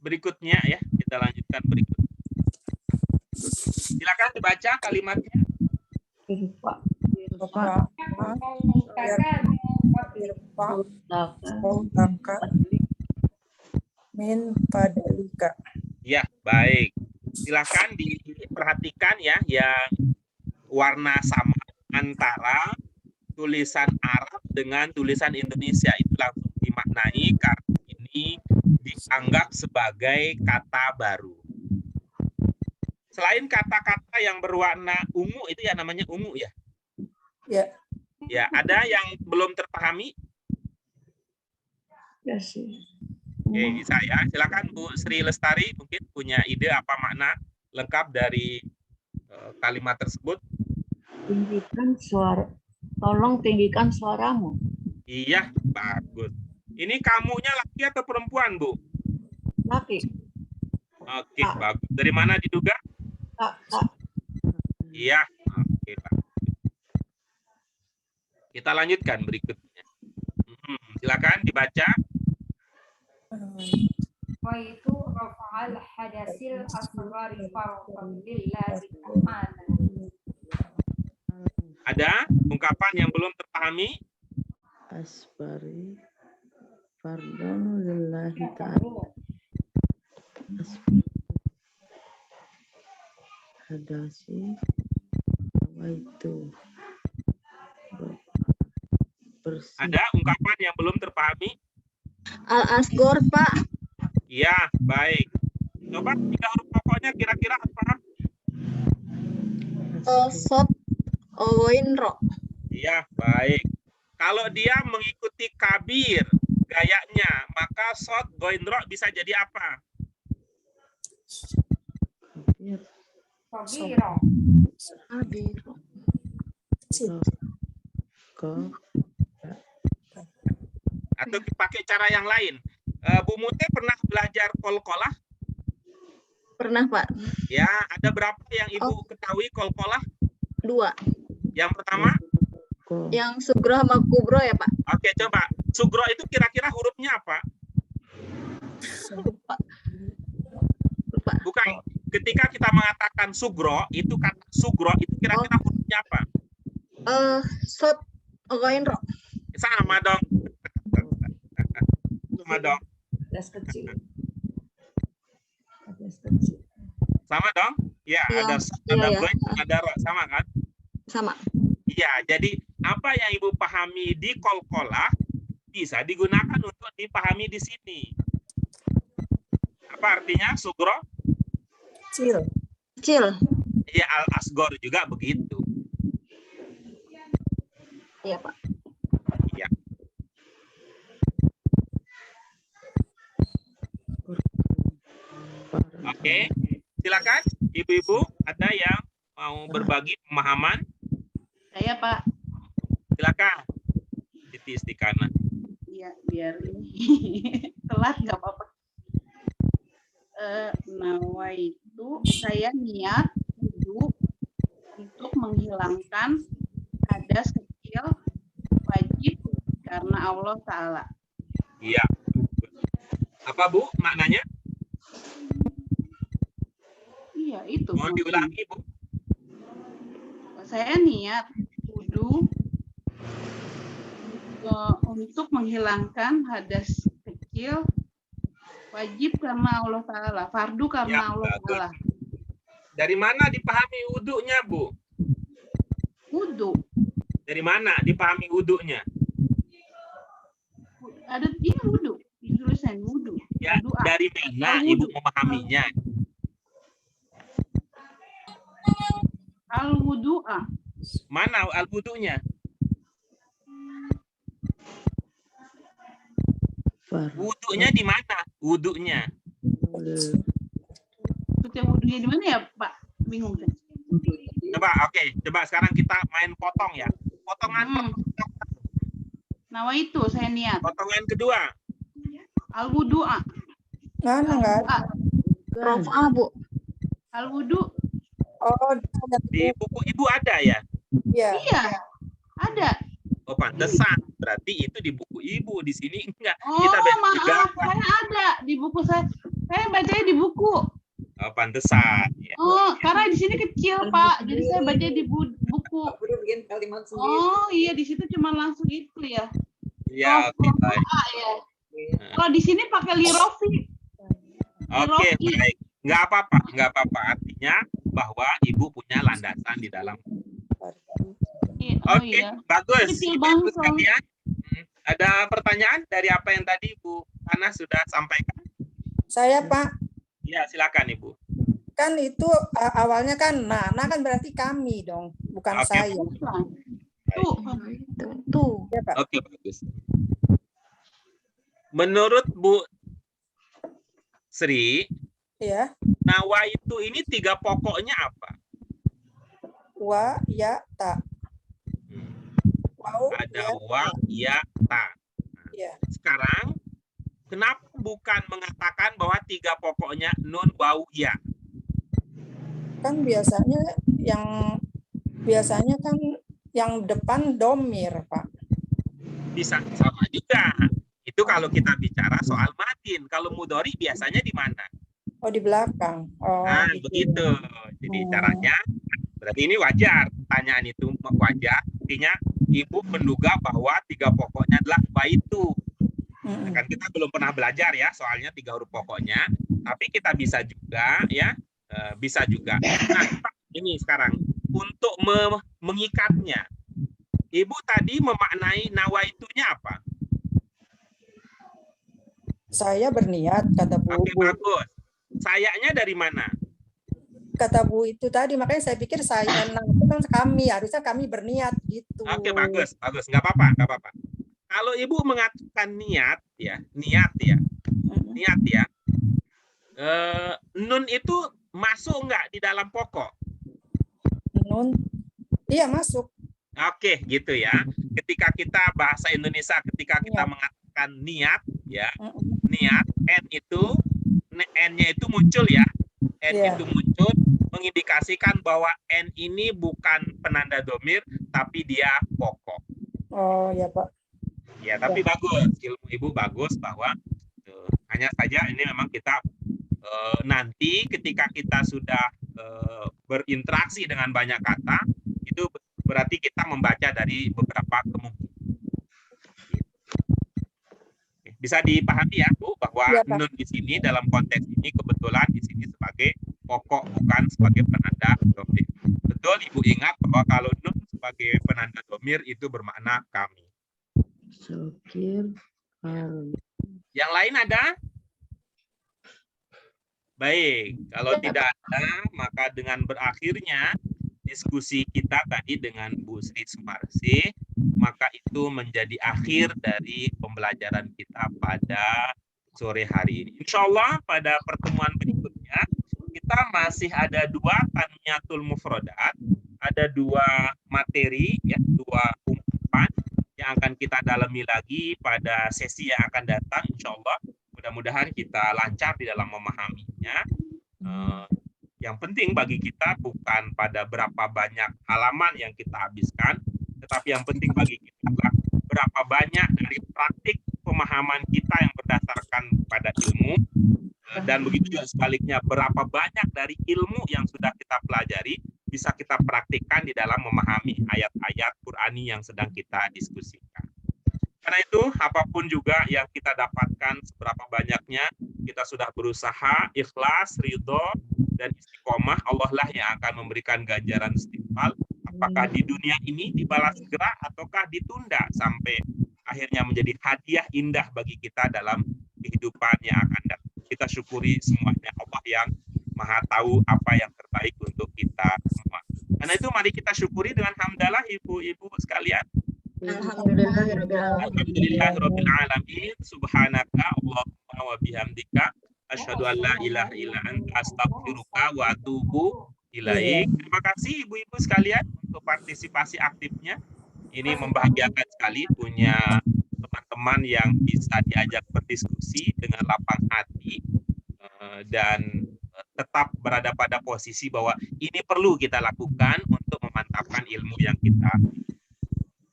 berikutnya ya. Kita lanjutkan berikut. Silakan dibaca kalimatnya. Min fadlika. Ya, baik. Silakan diperhatikan ya yang warna sama antara tulisan Arab dengan tulisan Indonesia. Itu langsung dimaknai karena ini dianggap sebagai kata baru. Selain kata-kata yang berwarna ungu itu ya namanya ungu ya. Ya. Ya, ada yang belum terpahami? Ya sih. Oke, saya silakan Bu Sri Lestari mungkin punya ide apa makna lengkap dari kalimat tersebut. Tinggikan suara, tolong tinggikan suaramu. Iya, bagus. Ini kamunya laki atau perempuan, Bu? Laki. Oke, bagus. Dari mana diduga? Kak. Iya, oke, Pak. Kita lanjutkan berikutnya. Silakan dibaca. Wa itu rafa'al hadasil asghari farqan lillahi ta'ala. Ada ungkapan yang belum terpahami? Asbari fardun lillahi ta'ala. Hadasi apa itu? Bersih. Ada ungkapan yang belum terpahami? Al-Asgor, Pak. Iya, baik. Coba 3 huruf pokoknya kira-kira apa? Sot, Oinro. Iya, baik. Kalau dia mengikuti kabir gayanya, maka shot goindro bisa jadi apa? Kabiro. Atau pakai cara yang lain. Bu Mute pernah belajar kolkolah? Pernah, Pak. Ya, ada berapa yang Ibu ketahui kolkolah? 2. Yang pertama? Yang Sugro sama Kubro ya, Pak? Oke, coba. Sugro itu kira-kira hurufnya apa? Lupa. Bukan. Ketika kita mengatakan sugro, itu kata sugro itu kira-kira hurufnya apa? Sot, Oinro. Sama dong. Sama dong. Das kecil. Das kecil. Sama dong? Ya, Iya, ada iya. goin, ada ro, sama kan? Sama. Iya, jadi apa yang Ibu pahami di kolkolah bisa digunakan untuk dipahami di sini. Apa artinya sugro? Kecil. Kecil. Ya, al-asgor juga begitu. Iya, Pak. Iya. Oke, silakan ibu-ibu ada yang mau berbagi pemahaman? Saya Pak. Silakan. Siti Istikana. Iya, biar ini telat nggak apa-apa. Nawaitu saya niat wudhu untuk menghilangkan hadas kecil wajib karena Allah Ta'ala. Iya. Apa Bu maknanya? Iya, itu. Mohon diulangi Bu. Saya niat wudhu untuk menghilangkan hadas kecil wajib karena Allah Ta'ala, fardu karena Ya, Allah bagus. Ta'ala. Dari mana dipahami wudhunya Bu? Wudhu. Dari mana dipahami wudhunya? Ada ini wudhu, di tulisan wudhu. Ya, Doa. dari mana Al-wudu. Ibu memahaminya? Al-wudu'a. Mana al-wudhunya? Wudhunya di mana? Wudhunya. Wudhunya di mana ya, Pak? Bingung kan? Coba, oke. Coba sekarang kita main potong ya. Potongan Nawaitu saya niat. potongan kedua. Al-wudu'a. Mana nggak ada? Rofa, Bu. Al-wudu. Oh, Di buku Ibu ada ya? iya. Iya. Ada. Oh, pantesan. Berarti itu di buku Ibu. Di sini enggak. Oh, Kita baca maaf. juga. Saya ada di buku saya. Saya bacanya di buku. Oh, pantesan. Ya. Oh, karena di sini kecil, Pak. Jadi saya baca di buku. Udah bikin kalimat sendiri. Oh, iya di situ cuma langsung itu ya. Ya, oke. Baik. Ya. Kalau di sini pakai lirofi. Oke, baik. Nggak apa-apa. Nggak apa-apa. Artinya bahwa Ibu punya landasan di dalam Oh Oke, iya. bagus. Kecil Ibu-ibu banget soalnya. sekalian. Ada pertanyaan dari apa yang tadi Bu Ana sudah sampaikan? Saya Pak, Ya, silakan Ibu. kan itu awalnya kan, nah kan berarti kami dong, bukan Oke, saya. Bukan. Baik. Tuh. Ya Pak. Oke, bagus. Menurut Bu Sri, Ya, nawaitu ini 3 pokoknya apa? wa, ya, ta. Wau, Ada ya, wa, ya, ta. ya. Sekarang, kenapa bukan mengatakan bahwa 3 pokoknya nun, wau, ya? Kan biasanya kan yang depan domir, Pak. Bisa sama juga. Itu kalau kita bicara soal matin. Kalau mudhari biasanya di mana? Oh, di belakang. Oh, Nah, gitu. begitu. Jadi caranya, berarti ini wajar. Pertanyaan itu wajar. Artinya, Ibu menduga bahwa 3 pokoknya adalah baitu. Kan kita belum pernah belajar ya, soalnya 3 huruf pokoknya. Tapi kita bisa juga ya, bisa juga. Nah, ini sekarang untuk mengikatnya. Ibu tadi memaknai nawaitunya apa? Saya berniat, kata Bu. Oke, bagus. Sayanya dari mana? Kata Bu itu tadi, makanya saya pikir saya itu kan kami, harusnya kami berniat gitu. Oke, bagus, bagus. Nggak apa-apa, nggak apa-apa. Kalau Ibu mengatakan niat ya, niat ya. Nun itu masuk nggak di dalam pokok? Nun, iya masuk. Oke, gitu ya. Ketika kita bahasa Indonesia, ketika kita mengatakan niat, ya, niat, N-nya itu muncul ya. N itu muncul, mengindikasikan bahwa N ini bukan penanda domir, tapi dia pokok. Oh ya Pak. Ya, tapi bagus. Ilmu Ibu bagus bahwa hanya saja ini memang kita nanti ketika kita sudah berinteraksi dengan banyak kata, itu berarti kita membaca dari beberapa kemungkinan. Bisa dipahami ya Bu bahwa nun di sini dalam konteks ini kebetulan di sini sebagai pokok bukan sebagai penanda domir. Betul Ibu ingat bahwa kalau nun sebagai penanda domir itu bermakna kami. Syakir. Yang lain ada? Baik, kalau tidak ada maka dengan berakhirnya diskusi kita tadi dengan Bu Sri Sumarsi, maka itu menjadi akhir dari pembelajaran kita pada sore hari ini. Insya Allah pada pertemuan berikutnya kita masih ada 2 tanmiyatul mufrodat, ada 2 materi, ya, 2 ungkapan yang akan kita dalami lagi pada sesi yang akan datang. Insya Allah mudah-mudahan kita lancar di dalam memahaminya. Yang penting bagi kita bukan pada berapa banyak halaman yang kita habiskan, tetapi yang penting bagi kita adalah berapa banyak dari praktik pemahaman kita yang berdasarkan pada ilmu, dan begitu juga sebaliknya berapa banyak dari ilmu yang sudah kita pelajari bisa kita praktikkan di dalam memahami ayat-ayat Qur'ani yang sedang kita diskusikan. Karena itu, apapun juga yang kita dapatkan, seberapa banyaknya, kita sudah berusaha, ikhlas, ridho, dan istiqomah, Allah lah yang akan memberikan ganjaran istiqbal, apakah di dunia ini dibalas segera, ataukah ditunda, sampai akhirnya menjadi hadiah indah bagi kita dalam kehidupan yang akan datang. Kita syukuri semuanya, Allah yang maha tahu apa yang terbaik untuk kita semua. Karena itu, mari kita syukuri dengan hamdalah, ibu-ibu sekalian. Alhamdulillahirabbil alamin. Subhanaka Allahumma wa bihamdika asyhadu an la ilaha illa anta astaghfiruka wa atubu ilaik. Terima kasih ibu-ibu sekalian untuk partisipasi aktifnya. Ini membahagiakan sekali punya teman-teman yang bisa diajak berdiskusi dengan lapang hati dan tetap berada pada posisi bahwa ini perlu kita lakukan untuk memantapkan ilmu yang kita.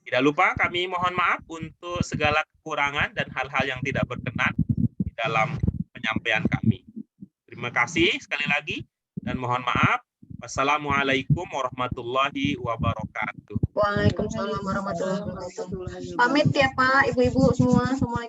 Tidak lupa kami mohon maaf untuk segala kekurangan dan hal-hal yang tidak berkenan di dalam penyampaian kami. Terima kasih sekali lagi dan mohon maaf. Wassalamualaikum warahmatullahi wabarakatuh. Waalaikumsalam warahmatullahi wabarakatuh. Pamit ya Pak, ibu-ibu semua. Assalamualaikum.